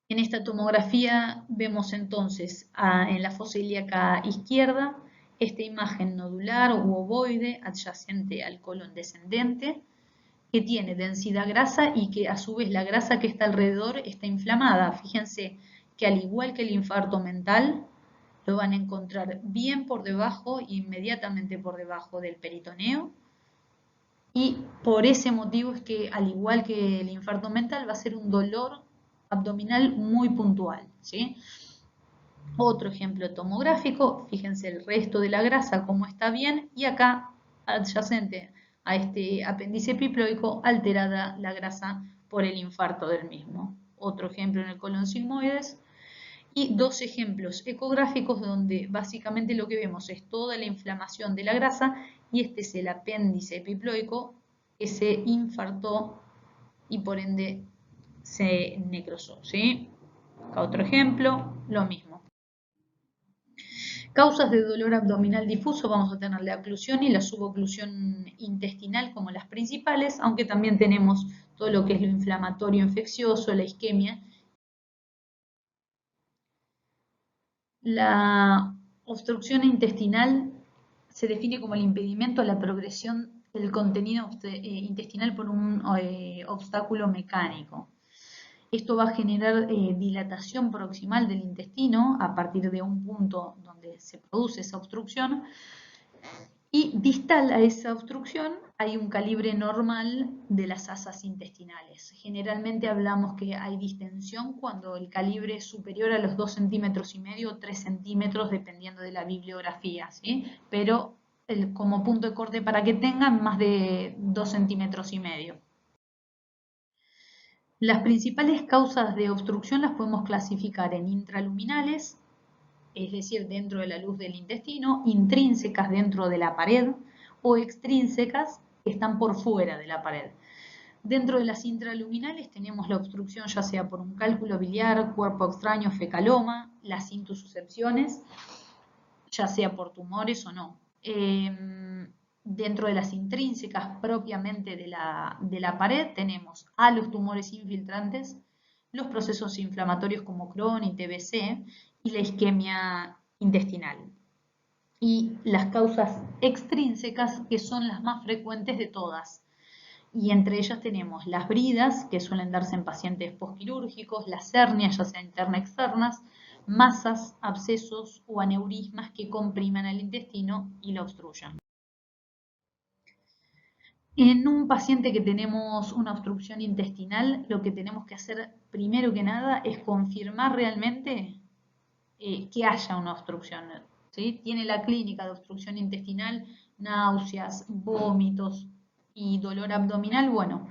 Speaker 1: En esta tomografía vemos entonces en la fosa ilíaca izquierda esta imagen nodular u ovoide adyacente al colon descendente que tiene densidad grasa y que a su vez la grasa que está alrededor está inflamada. Fíjense que al igual que el infarto mental, lo van a encontrar bien por debajo, inmediatamente por debajo del peritoneo, y por ese motivo es que, al igual que el infarto mental, va a ser un dolor abdominal muy puntual, ¿sí? Otro ejemplo tomográfico, fíjense el resto de la grasa cómo está bien, y acá adyacente a este apéndice epiploico, alterada la grasa por el infarto del mismo. Otro ejemplo en el colon sigmoides, y dos ejemplos ecográficos donde básicamente lo que vemos es toda la inflamación de la grasa y este es el apéndice epiploico que se infartó y por ende se necrosó, ¿sí? Acá otro ejemplo, lo mismo. Causas de dolor abdominal difuso, vamos a tener la oclusión y la suboclusión intestinal como las principales, aunque también tenemos todo lo que es lo inflamatorio infeccioso, la isquemia. La obstrucción intestinal se define como el impedimento a la progresión del contenido intestinal por un obstáculo mecánico. Esto va a generar dilatación proximal del intestino a partir de un punto donde se produce esa obstrucción, y distal a esa obstrucción hay un calibre normal de las asas intestinales. Generalmente hablamos que hay distensión cuando el calibre es superior a los 2,5 centímetros o 3 centímetros, dependiendo de la bibliografía, ¿sí? Pero como punto de corte para que tengan más de 2,5 centímetros. Las principales causas de obstrucción las podemos clasificar en intraluminales, es decir, dentro de la luz del intestino, intrínsecas dentro de la pared o extrínsecas que están por fuera de la pared. Dentro de las intraluminales tenemos la obstrucción ya sea por un cálculo biliar, cuerpo extraño, fecaloma, las intususcepciones, ya sea por tumores o no. Dentro de las intrínsecas propiamente de la pared tenemos a los tumores infiltrantes, los procesos inflamatorios como Crohn y TBC y la isquemia intestinal. Y las causas extrínsecas, que son las más frecuentes de todas, Y entre ellas tenemos las bridas, que suelen darse en pacientes posquirúrgicos, las hernias, ya sea internas externas, masas, abscesos o aneurismas que comprimen el intestino y lo obstruyen. En un paciente que tenemos una obstrucción intestinal, lo que tenemos que hacer primero que nada es confirmar realmente que haya una obstrucción. ¿Sí? Tiene la clínica de obstrucción intestinal, náuseas, vómitos y dolor abdominal. Bueno,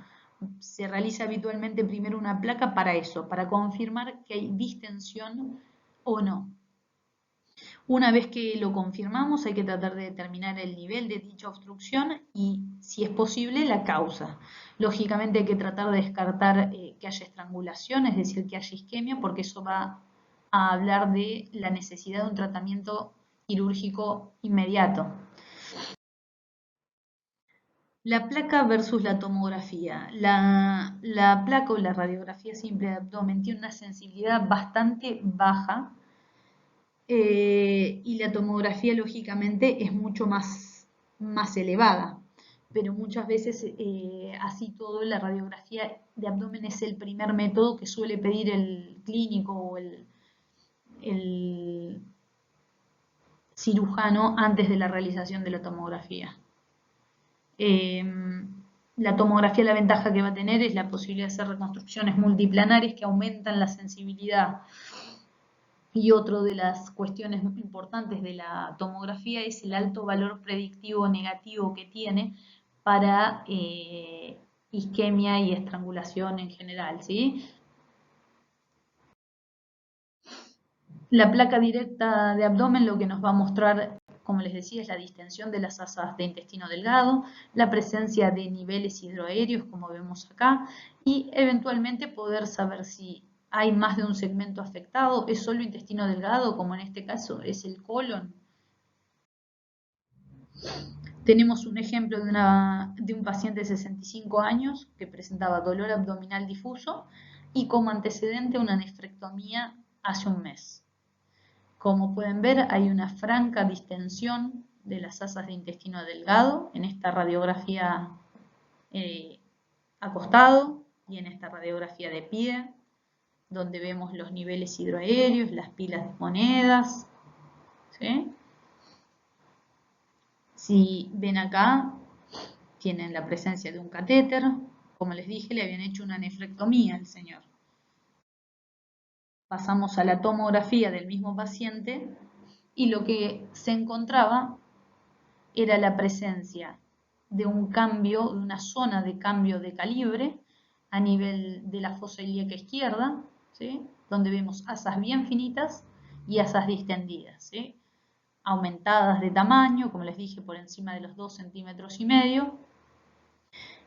Speaker 1: se realiza habitualmente primero una placa para eso, para confirmar que hay distensión o no. Una vez que lo confirmamos, hay que tratar de determinar el nivel de dicha obstrucción y, si es posible, la causa. Lógicamente hay que tratar de descartar que haya estrangulación, es decir, que haya isquemia, porque eso va a hablar de la necesidad de un tratamiento quirúrgico inmediato. La placa versus la tomografía. La placa o la radiografía simple de abdomen tiene una sensibilidad bastante baja y la tomografía lógicamente es mucho más elevada. Pero muchas veces, así todo, la radiografía de abdomen es el primer método que suele pedir el clínico o el cirujano antes de la realización de la tomografía. La tomografía, la ventaja que va a tener es la posibilidad de hacer reconstrucciones multiplanares que aumentan la sensibilidad. Y otra de las cuestiones importantes de la tomografía es el alto valor predictivo negativo que tiene para isquemia y estrangulación en general, ¿sí? La placa directa de abdomen lo que nos va a mostrar, como les decía, es la distensión de las asas de intestino delgado, la presencia de niveles hidroaéreos, como vemos acá, y eventualmente poder saber si hay más de un segmento afectado, es solo intestino delgado, como en este caso es el colon. Tenemos un ejemplo de un paciente de 65 años que presentaba dolor abdominal difuso y como antecedente una nefrectomía hace un mes. Como pueden ver, hay una franca distensión de las asas de intestino delgado en esta radiografía acostado y en esta radiografía de pie, donde vemos los niveles hidroaéreos, las pilas de monedas. ¿Sí? Si ven acá, tienen la presencia de un catéter. Como les dije, le habían hecho una nefrectomía al señor. Pasamos a la tomografía del mismo paciente y lo que se encontraba era la presencia de un cambio, de una zona de cambio de calibre a nivel de la fosa ilíaca izquierda, ¿sí? Donde vemos asas bien finitas y asas distendidas, ¿sí? Aumentadas de tamaño, como les dije, por encima de los 2,5 centímetros,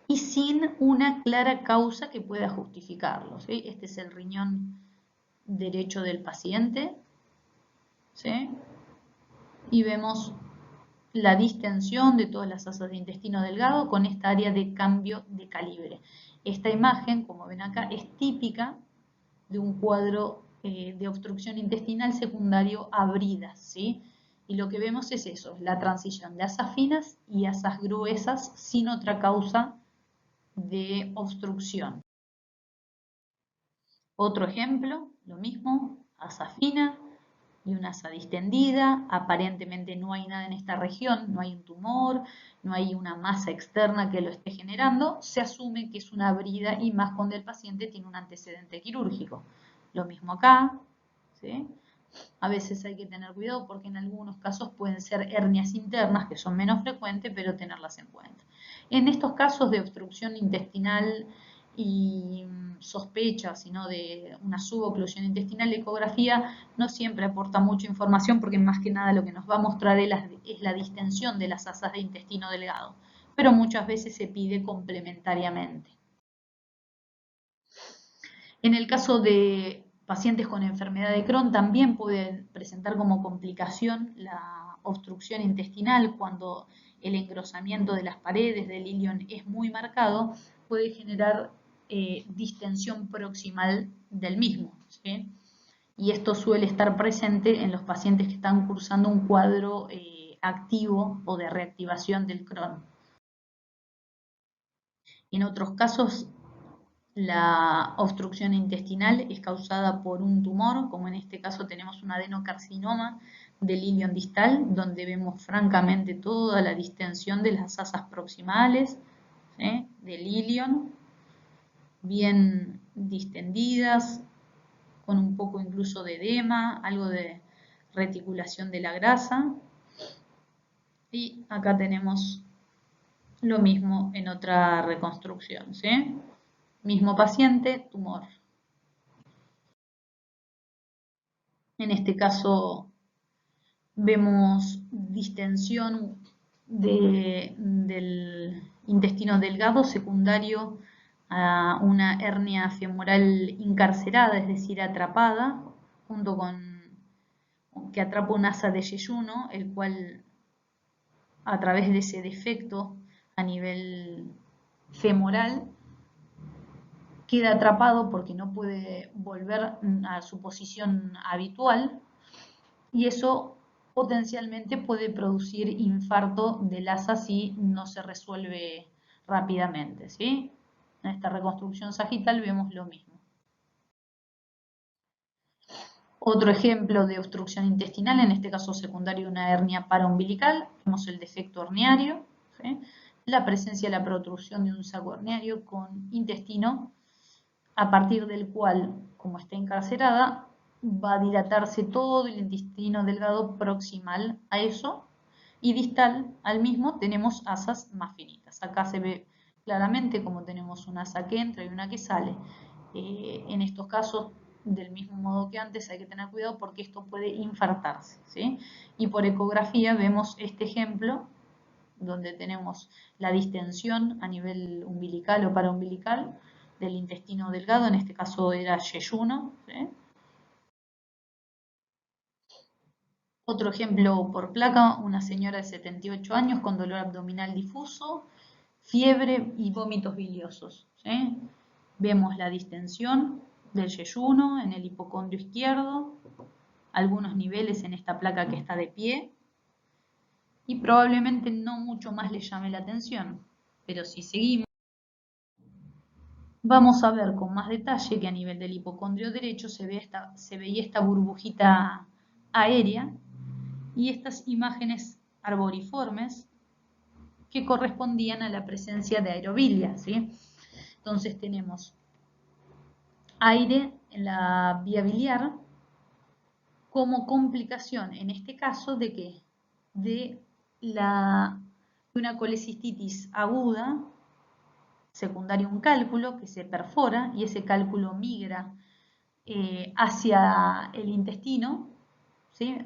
Speaker 1: y sin una clara causa que pueda justificarlo, ¿sí? Este es el riñón derecho del paciente, ¿sí? Y vemos la distensión de todas las asas de intestino delgado con esta área de cambio de calibre. Esta imagen, como ven acá, es típica de un cuadro de obstrucción intestinal secundario a bridas, ¿sí? Y lo que vemos es eso, la transición de asas finas y asas gruesas sin otra causa de obstrucción. Otro ejemplo, lo mismo, asa fina y una asa distendida. Aparentemente no hay nada en esta región, no hay un tumor, no hay una masa externa que lo esté generando. Se asume que es una brida y más cuando el paciente tiene un antecedente quirúrgico. Lo mismo acá, ¿sí? A veces hay que tener cuidado porque en algunos casos pueden ser hernias internas que son menos frecuentes, pero tenerlas en cuenta. En estos casos de obstrucción intestinal y sospecha, sino de una suboclusión intestinal, la ecografía no siempre aporta mucha información porque más que nada lo que nos va a mostrar es la distensión de las asas de intestino delgado, pero muchas veces se pide complementariamente. En el caso de pacientes con enfermedad de Crohn también pueden presentar como complicación la obstrucción intestinal cuando el engrosamiento de las paredes del ilion es muy marcado, puede generar distensión proximal del mismo, ¿sí? Y esto suele estar presente en los pacientes que están cursando un cuadro activo o de reactivación del Crohn. En otros casos, la obstrucción intestinal es causada por un tumor, como en este caso tenemos un adenocarcinoma del ilion distal, donde vemos francamente toda la distensión de las asas proximales, ¿sí?, del ilion, bien distendidas, con un poco incluso de edema, algo de reticulación de la grasa. Y acá tenemos lo mismo en otra reconstrucción, ¿sí? Mismo paciente, tumor. En este caso vemos distensión del intestino delgado secundario a una hernia femoral incarcerada, es decir, atrapada, junto con que atrapa un asa de yeyuno, el cual a través de ese defecto a nivel femoral queda atrapado porque no puede volver a su posición habitual, y eso potencialmente puede producir infarto del asa si no se resuelve rápidamente, ¿sí? En esta reconstrucción sagital vemos lo mismo. Otro ejemplo de obstrucción intestinal, en este caso secundario una hernia paraumbilical, vemos el defecto herniario, ¿sí?, la presencia de la protrusión de un saco herniario con intestino, a partir del cual, como está encarcerada, va a dilatarse todo el intestino delgado proximal a eso, y distal al mismo tenemos asas más finitas. Acá se ve claramente como tenemos una asa que entra y una que sale. En estos casos, del mismo modo que antes, hay que tener cuidado porque esto puede infartarse, ¿sí? Y por ecografía vemos este ejemplo donde tenemos la distensión a nivel umbilical o paraumbilical del intestino delgado, en este caso era yeyuno, ¿sí? Otro ejemplo por placa, una señora de 78 años con dolor abdominal difuso, fiebre y vómitos biliosos, ¿sí? Vemos la distensión del yeyuno en el hipocondrio izquierdo, algunos niveles en esta placa que está de pie, y probablemente no mucho más le llame la atención. Pero si seguimos, vamos a ver con más detalle que a nivel del hipocondrio derecho se veía esta burbujita aérea y estas imágenes arboriformes que correspondían a la presencia de aerobilia, ¿sí? Entonces tenemos aire en la vía biliar como complicación, en este caso, ¿de qué? De una colecistitis aguda, secundaria a un cálculo que se perfora y ese cálculo migra hacia el intestino, ¿sí?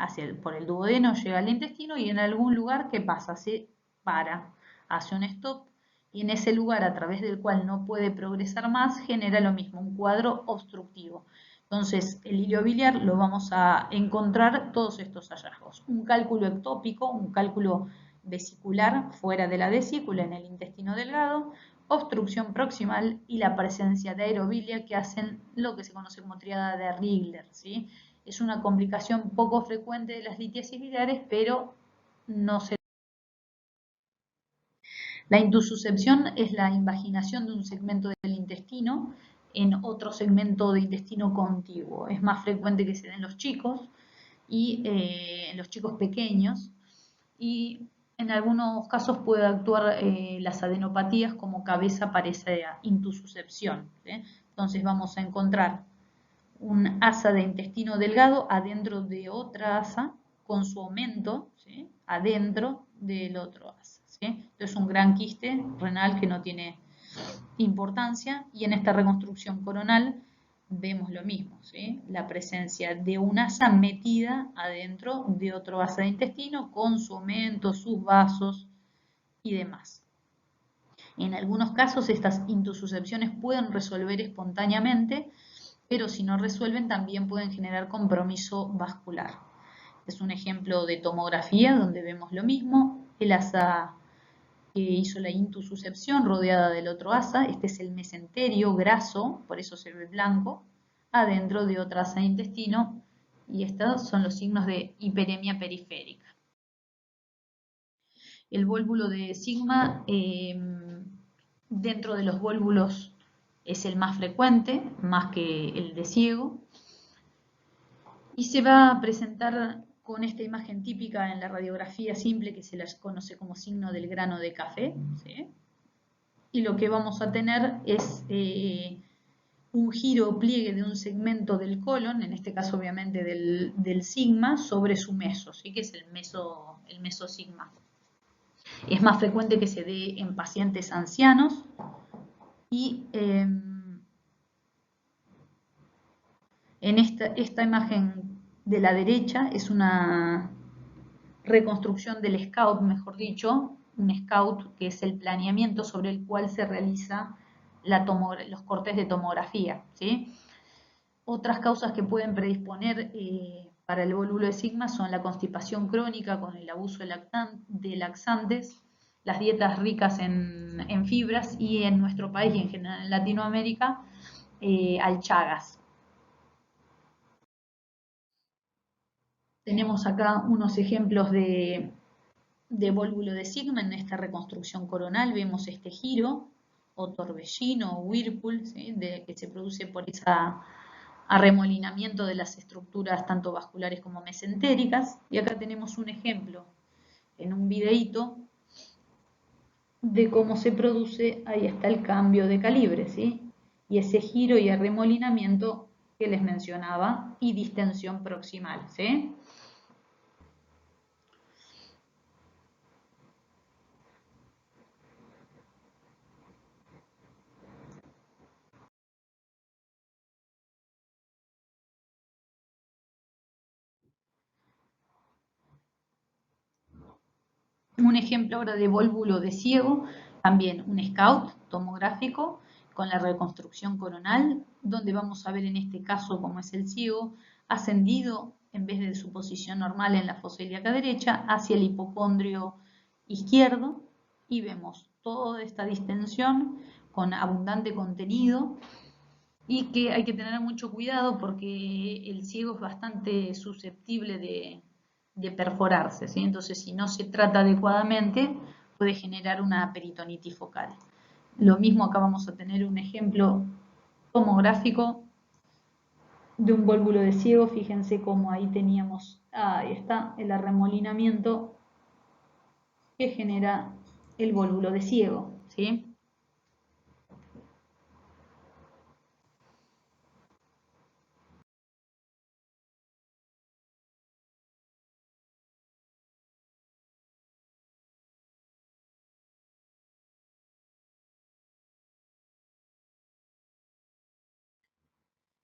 Speaker 1: Por el duodeno llega al intestino y en algún lugar, ¿qué pasa? Se para, hace un stop y en ese lugar a través del cual no puede progresar más genera lo mismo, un cuadro obstructivo. Entonces, el hilo biliar lo vamos a encontrar todos estos hallazgos. Un cálculo ectópico, un cálculo vesicular fuera de la vesícula en el intestino delgado, obstrucción proximal y la presencia de aerobilia que hacen lo que se conoce como triada de Rigler, ¿sí? Es una complicación poco frecuente de las litiasis biliares, pero no se... La intususcepción es la invaginación de un segmento del intestino en otro segmento de intestino contiguo. Es más frecuente que se den en los chicos y en los chicos pequeños, y en algunos casos puede actuar las adenopatías como cabeza para esa intususcepción, ¿sí? Entonces vamos a encontrar un asa de intestino delgado adentro de otra asa con su aumento, ¿sí?, adentro del otro asa, ¿sí? Entonces un gran quiste renal que no tiene importancia, y en esta reconstrucción coronal vemos lo mismo, ¿sí?, la presencia de un asa metida adentro de otro asa de intestino con su aumento, sus vasos y demás. En algunos casos estas intususcepciones pueden resolver espontáneamente, pero si no resuelven también pueden generar compromiso vascular. Es un ejemplo de tomografía donde vemos lo mismo, el asa que hizo la intususcepción rodeada del otro asa, este es el mesenterio graso, por eso se ve blanco, adentro de otra asa de intestino, y estos son los signos de hiperemia periférica. El vólvulo de sigma dentro de los vólvulos es el más frecuente, más que el de ciego, y se va a presentar con esta imagen típica en la radiografía simple que se la conoce como signo del grano de café, ¿sí? Y lo que vamos a tener es un giro o pliegue de un segmento del colon, en este caso obviamente del sigma, sobre su meso, ¿sí? Que es el mesosigma. Es más frecuente que se dé en pacientes ancianos y en esta imagen de la derecha es una reconstrucción del SCOUT, mejor dicho, un SCOUT que es el planeamiento sobre el cual se realiza los cortes de tomografía, ¿sí? Otras causas que pueden predisponer para el vólvulo de sigma son la constipación crónica con el abuso de laxantes, las dietas ricas en fibras y en nuestro país y en general en Latinoamérica, al Chagas. Tenemos acá unos ejemplos de vólvulo de sigma en esta reconstrucción coronal. Vemos este giro o torbellino o whirlpool, ¿sí? Que se produce por ese arremolinamiento de las estructuras tanto vasculares como mesentéricas. Y acá tenemos un ejemplo en un videíto de cómo se produce, ahí está el cambio de calibre, ¿sí? Y ese giro y arremolinamiento que les mencionaba y distensión proximal, ¿sí? Un ejemplo ahora de vólvulo de ciego, también un SCOUT tomográfico con la reconstrucción coronal, donde vamos a ver en este caso cómo es el ciego ascendido en vez de su posición normal en la fosa ilíaca derecha hacia el hipocondrio izquierdo y vemos toda esta distensión con abundante contenido y que hay que tener mucho cuidado porque el ciego es bastante susceptible de perforarse, ¿sí? Entonces si no se trata adecuadamente puede generar una peritonitis focal. Lo mismo acá vamos a tener un ejemplo tomográfico de un vólvulo de ciego, fíjense cómo ahí teníamos, ahí está el arremolinamiento que genera el vólvulo de ciego, ¿sí?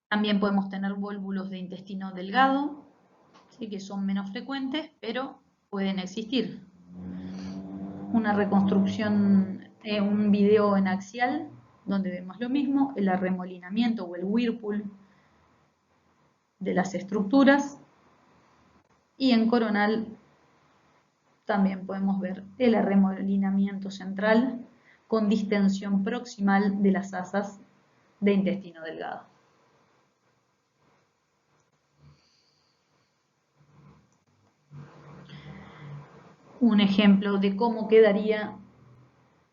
Speaker 1: También podemos tener vólvulos de intestino delgado, ¿sí? Que son menos frecuentes, pero pueden existir. Una reconstrucción, un video en axial, donde vemos lo mismo, el arremolinamiento o el whirlpool de las estructuras, y en coronal también podemos ver el arremolinamiento central con distensión proximal de las asas de intestino delgado. Un ejemplo de cómo quedaría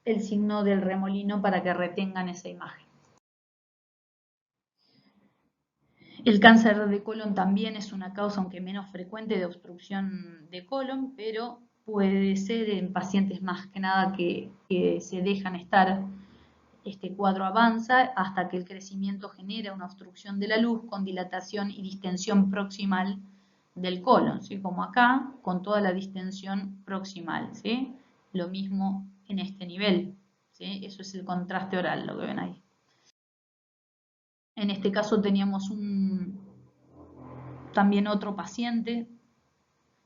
Speaker 1: el signo del remolino para que retengan esa imagen. El cáncer de colon también es una causa, aunque menos frecuente, de obstrucción de colon, pero puede ser en pacientes más que nada que se dejan estar. Este cuadro avanza hasta que el crecimiento genera una obstrucción de la luz con dilatación y distensión proximal del colon, ¿sí? Como acá, con toda la distensión proximal, ¿sí? Lo mismo en este nivel, ¿sí? Eso es el contraste oral, lo que ven ahí. En este caso teníamos también otro paciente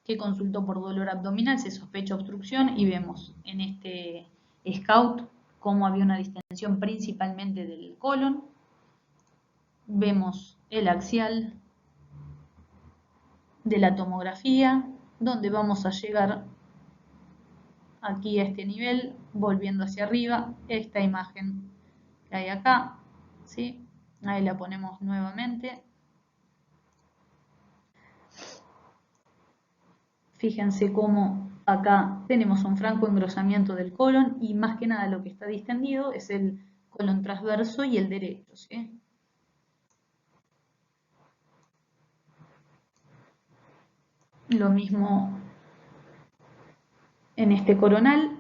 Speaker 1: que consultó por dolor abdominal, se sospecha obstrucción y vemos en este SCOUT cómo había una distensión principalmente del colon. Vemos el axial de la tomografía, donde vamos a llegar aquí a este nivel, volviendo hacia arriba, esta imagen que hay acá, ¿sí? Ahí la ponemos nuevamente. Fíjense cómo Acá tenemos un franco engrosamiento del colon y más que nada lo que está distendido es el colon transverso y el derecho, ¿sí? Lo mismo en este coronal.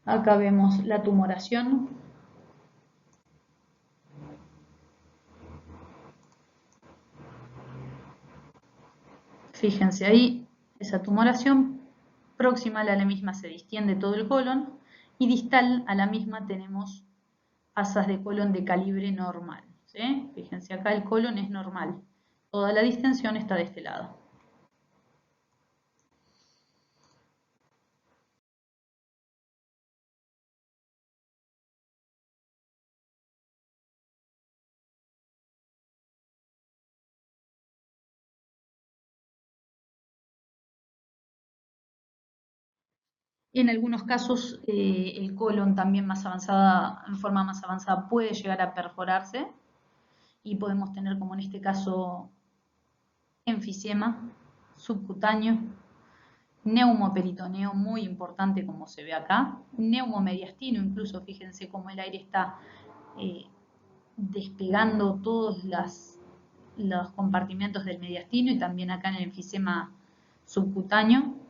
Speaker 1: Acá vemos la tumoración. Fíjense ahí, esa tumoración proximal a la misma se distiende todo el colon y distal a la misma tenemos asas de colon de calibre normal, ¿sí? Fíjense acá el colon es normal, toda la distensión está de este lado. En algunos casos el colon también más avanzada, en forma más avanzada puede llegar a perforarse y podemos tener como en este caso enfisema subcutáneo, neumoperitoneo muy importante como se ve acá, neumomediastino incluso, fíjense cómo el aire está eh, despegando todos los compartimentos del mediastino y también acá en el enfisema subcutáneo.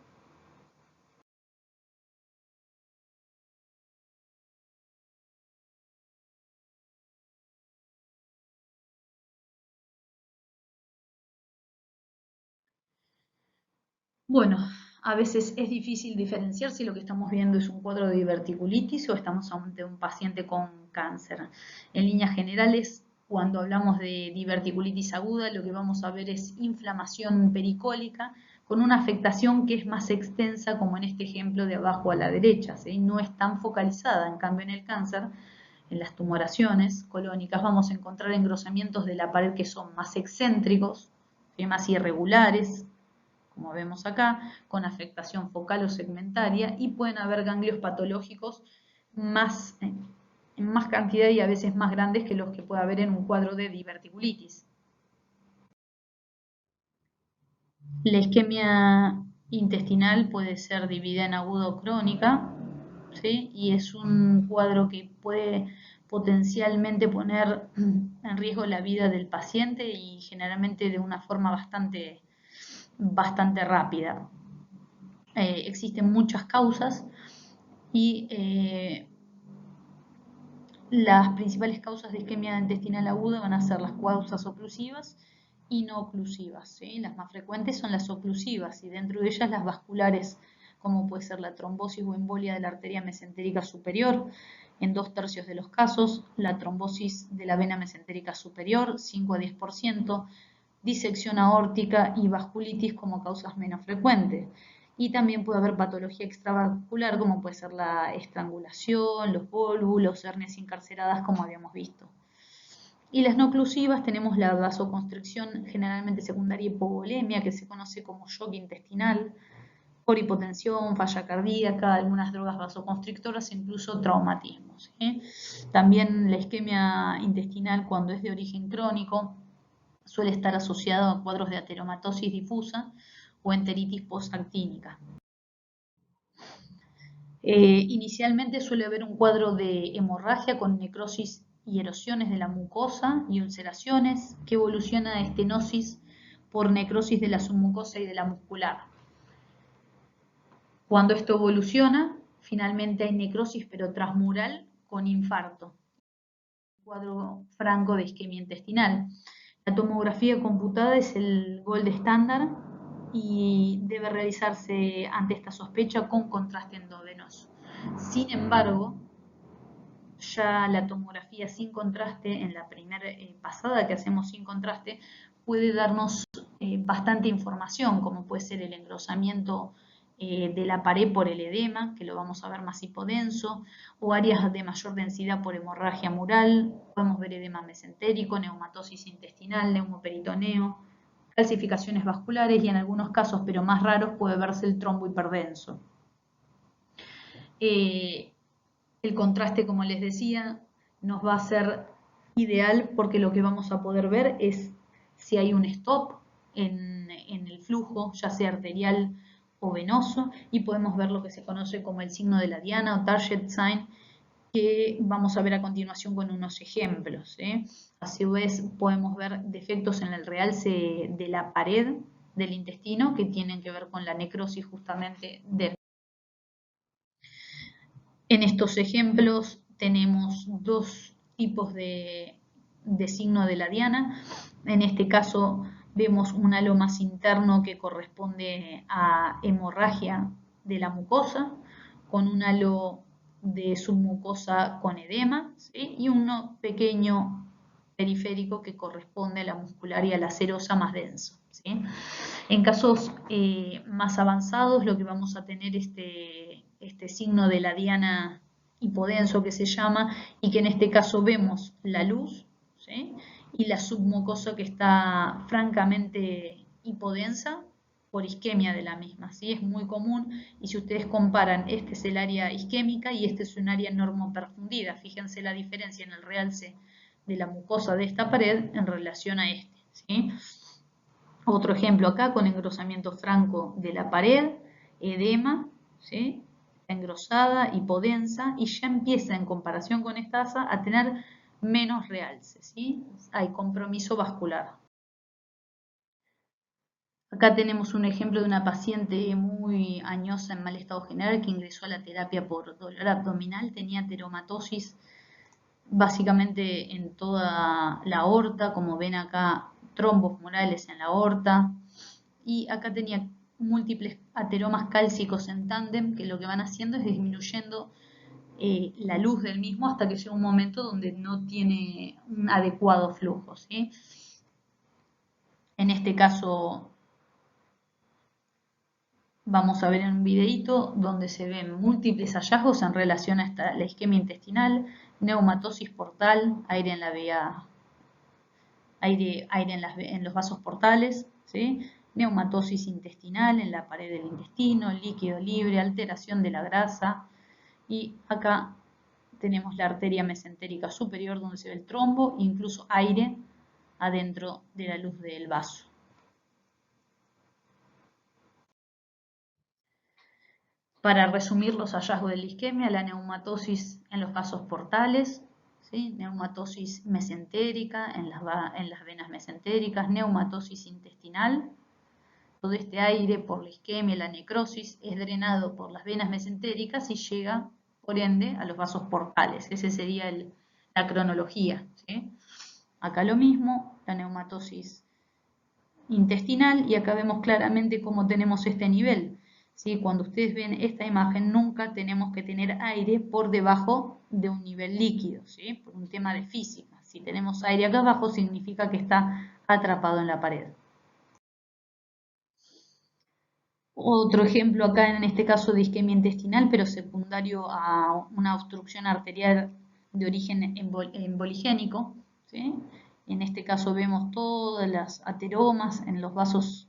Speaker 1: Bueno, a veces es difícil diferenciar si lo que estamos viendo es un cuadro de diverticulitis o estamos ante un paciente con cáncer. En líneas generales, cuando hablamos de diverticulitis aguda, lo que vamos a ver es inflamación pericólica con una afectación que es más extensa, como en este ejemplo de abajo a la derecha, ¿sí? No es tan focalizada. En cambio, en el cáncer, en las tumoraciones colónicas, vamos a encontrar engrosamientos de la pared que son más excéntricos, ¿sí? Más irregulares, como vemos acá, con afectación focal o segmentaria, y pueden haber ganglios patológicos más, en más cantidad y a veces más grandes que los que puede haber en un cuadro de diverticulitis. La isquemia intestinal puede ser dividida en aguda o crónica, ¿sí? Y es un cuadro que puede potencialmente poner en riesgo la vida del paciente y generalmente de una forma bastante rápida. Existen muchas causas y las principales causas de isquemia intestinal aguda van a ser las causas oclusivas y no oclusivas, ¿sí? Las más frecuentes son las oclusivas y dentro de ellas las vasculares, como puede ser la trombosis o embolia de la arteria mesentérica superior, en 2/3 de los casos, la trombosis de la vena mesentérica superior, 5 a 10%, disección aórtica y vasculitis como causas menos frecuentes. Y también puede haber patología extravascular, como puede ser la estrangulación, los vólvulos, hernias encarceradas, como habíamos visto. Y las no oclusivas tenemos la vasoconstricción generalmente secundaria hipovolemia, que se conoce como shock intestinal, por hipotensión, falla cardíaca, algunas drogas vasoconstrictoras, incluso traumatismos. También la isquemia intestinal, cuando es de origen crónico, suele estar asociado a cuadros de ateromatosis difusa o enteritis postactínica. Inicialmente suele haber un cuadro de hemorragia con necrosis y erosiones de la mucosa y ulceraciones que evoluciona a estenosis por necrosis de la submucosa y de la muscular. Cuando esto evoluciona, finalmente hay necrosis pero transmural con infarto. Cuadro franco de isquemia intestinal. La tomografía computada es el gold estándar y debe realizarse ante esta sospecha con contraste endovenoso. Sin embargo, ya la tomografía sin contraste, en la primera pasada que hacemos sin contraste, puede darnos bastante información, como puede ser el engrosamiento de la pared por el edema, que lo vamos a ver más hipodenso, o áreas de mayor densidad por hemorragia mural, podemos ver edema mesentérico, neumatosis intestinal, neumoperitoneo, calcificaciones vasculares y en algunos casos, pero más raros, puede verse el trombo hiperdenso. El contraste, como les decía, nos va a ser ideal porque lo que vamos a poder ver es si hay un stop en el flujo, ya sea arterial o venoso, y podemos ver lo que se conoce como el signo de la diana o target sign, que vamos a ver a continuación con unos ejemplos. A su vez podemos ver defectos en el realce de la pared del intestino que tienen que ver con la necrosis justamente de... En estos ejemplos tenemos dos tipos de signo de la diana. En este caso vemos un halo más interno que corresponde a hemorragia de la mucosa, con un halo de submucosa con edema, ¿sí? Y uno pequeño periférico que corresponde a la muscular y a la serosa más denso, ¿sí? En casos más avanzados lo que vamos a tener este signo de la diana hipodenso que se llama, y que en este caso vemos la luz, ¿sí? Y la submucosa que está francamente hipodensa por isquemia de la misma, ¿sí? Es muy común, y si ustedes comparan, este es el área isquémica y este es un área normoperfundida. Fíjense la diferencia en el realce de la mucosa de esta pared en relación a este, ¿sí? Otro ejemplo acá con engrosamiento franco de la pared, edema, ¿sí? Engrosada, hipodensa, y ya empieza en comparación con esta asa a tener menos realce, ¿sí? Hay compromiso vascular. Acá tenemos un ejemplo de una paciente muy añosa en mal estado general que ingresó a la terapia por dolor abdominal, tenía teromatosis básicamente en toda la aorta, como ven acá, trombos murales en la aorta, y acá tenía múltiples ateromas cálcicos en tándem que lo que van haciendo es disminuyendo la luz del mismo hasta que llega un momento donde no tiene un adecuado flujo, ¿sí? En este caso vamos a ver en un videito donde se ven múltiples hallazgos en relación a la isquemia intestinal, neumatosis portal, aire en la vía, aire en los vasos portales, ¿sí? Neumatosis intestinal en la pared del intestino, líquido libre, alteración de la grasa, y acá tenemos la arteria mesentérica superior donde se ve el trombo, incluso aire adentro de la luz del vaso. Para resumir los hallazgos de la isquemia, la neumatosis en los vasos portales, ¿sí? Neumatosis mesentérica en las venas mesentéricas, neumatosis intestinal. Todo este aire por la isquemia, la necrosis, es drenado por las venas mesentéricas y llega, por ende, a los vasos portales. Esa sería la cronología, ¿sí? Acá lo mismo, la neumatosis intestinal, y acá vemos claramente cómo tenemos este nivel, ¿sí? Cuando ustedes ven esta imagen, nunca tenemos que tener aire por debajo de un nivel líquido, ¿sí? Por un tema de física. Si tenemos aire acá abajo, significa que está atrapado en la pared. Otro ejemplo acá, en este caso de isquemia intestinal, pero secundario a una obstrucción arterial de origen emboligénico, ¿sí? En este caso vemos todas las ateromas en los vasos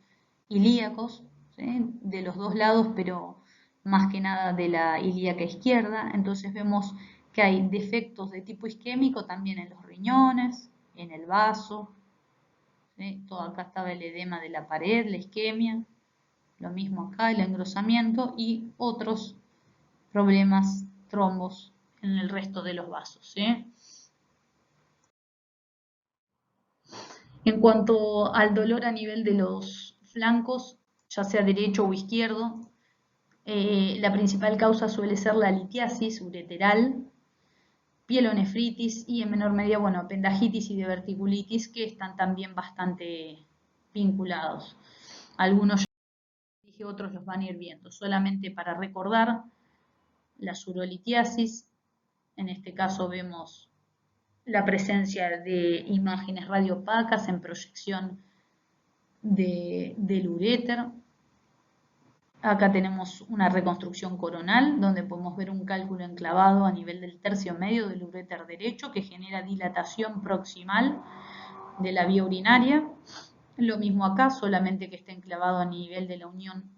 Speaker 1: ilíacos, ¿sí? De los dos lados, pero más que nada de la ilíaca izquierda. Entonces vemos que hay defectos de tipo isquémico también en los riñones, en el vaso, ¿sí? Todo acá estaba el edema de la pared, la isquemia. Lo mismo acá, el engrosamiento y otros problemas, trombos en el resto de los vasos, ¿sí? En cuanto al dolor a nivel de los flancos, ya sea derecho o izquierdo, la principal causa suele ser la litiasis ureteral, pielonefritis y en menor medida, bueno, apendicitis y diverticulitis, que están también bastante vinculados. Algunos ya dije, otros los van a ir viendo. Solamente para recordar, la surolitiasis, en este caso vemos la presencia de imágenes radiopacas en proyección del uréter. Acá tenemos una reconstrucción coronal donde podemos ver un cálculo enclavado a nivel del tercio medio del uréter derecho que genera dilatación proximal de la vía urinaria. Lo mismo acá, solamente que está enclavado a nivel de la unión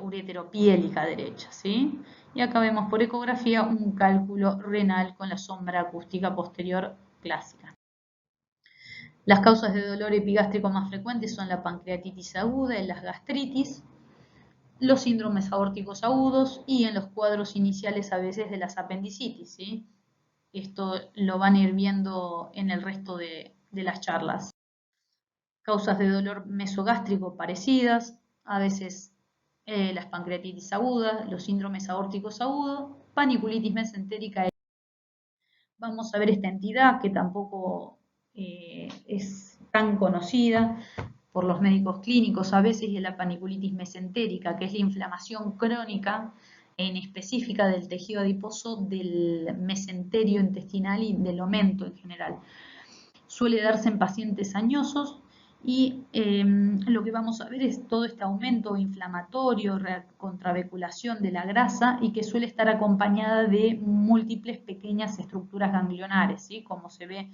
Speaker 1: ureteropiélica derecha, ¿sí? Y acá vemos por ecografía un cálculo renal con la sombra acústica posterior clásica. Las causas de dolor epigástrico más frecuentes son la pancreatitis aguda y las gastritis, los síndromes aórticos agudos y en los cuadros iniciales a veces de las apendicitis, ¿sí? Esto lo van a ir viendo en el resto de las charlas. Causas de dolor mesogástrico parecidas, a veces las pancreatitis agudas, los síndromes aórticos agudos, paniculitis mesentérica. Vamos a ver esta entidad que tampoco es tan conocida por los médicos clínicos a veces, es la paniculitis mesentérica, que es la inflamación crónica en específica del tejido adiposo del mesenterio intestinal y del omento en general. Suele darse en pacientes añosos y lo que vamos a ver es todo este aumento inflamatorio, contraveculación de la grasa y que suele estar acompañada de múltiples pequeñas estructuras ganglionares, ¿sí? Como se ve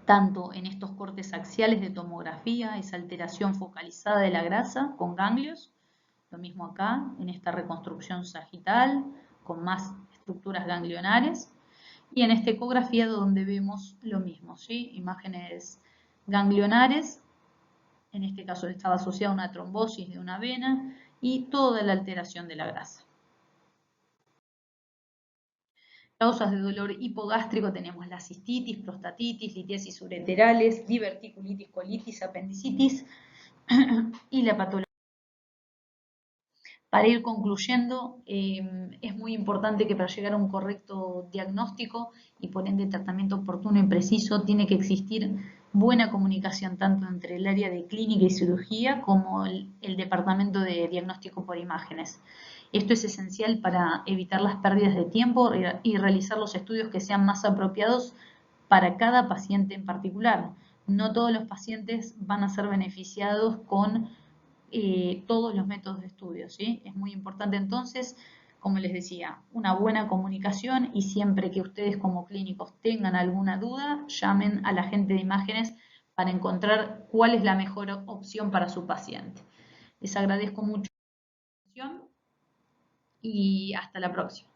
Speaker 1: tanto en estos cortes axiales de tomografía, esa alteración focalizada de la grasa con ganglios, lo mismo acá en esta reconstrucción sagital con más estructuras ganglionares, y en esta ecografía donde vemos lo mismo, ¿sí? Imágenes ganglionares, en este caso estaba asociada a una trombosis de una vena y toda la alteración de la grasa. Causas de dolor hipogástrico tenemos la cistitis, prostatitis, litiasis ureterales, diverticulitis, colitis, apendicitis y la patología. Para ir concluyendo, es muy importante que para llegar a un correcto diagnóstico y por ende tratamiento oportuno y preciso, tiene que existir buena comunicación tanto entre el área de clínica y cirugía como el departamento de diagnóstico por imágenes. Esto es esencial para evitar las pérdidas de tiempo y realizar los estudios que sean más apropiados para cada paciente en particular. No todos los pacientes van a ser beneficiados con todos los métodos de estudio, ¿sí? Es muy importante entonces, como les decía, una buena comunicación y siempre que ustedes como clínicos tengan alguna duda, llamen a la gente de imágenes para encontrar cuál es la mejor opción para su paciente. Les agradezco mucho la atención y hasta la próxima.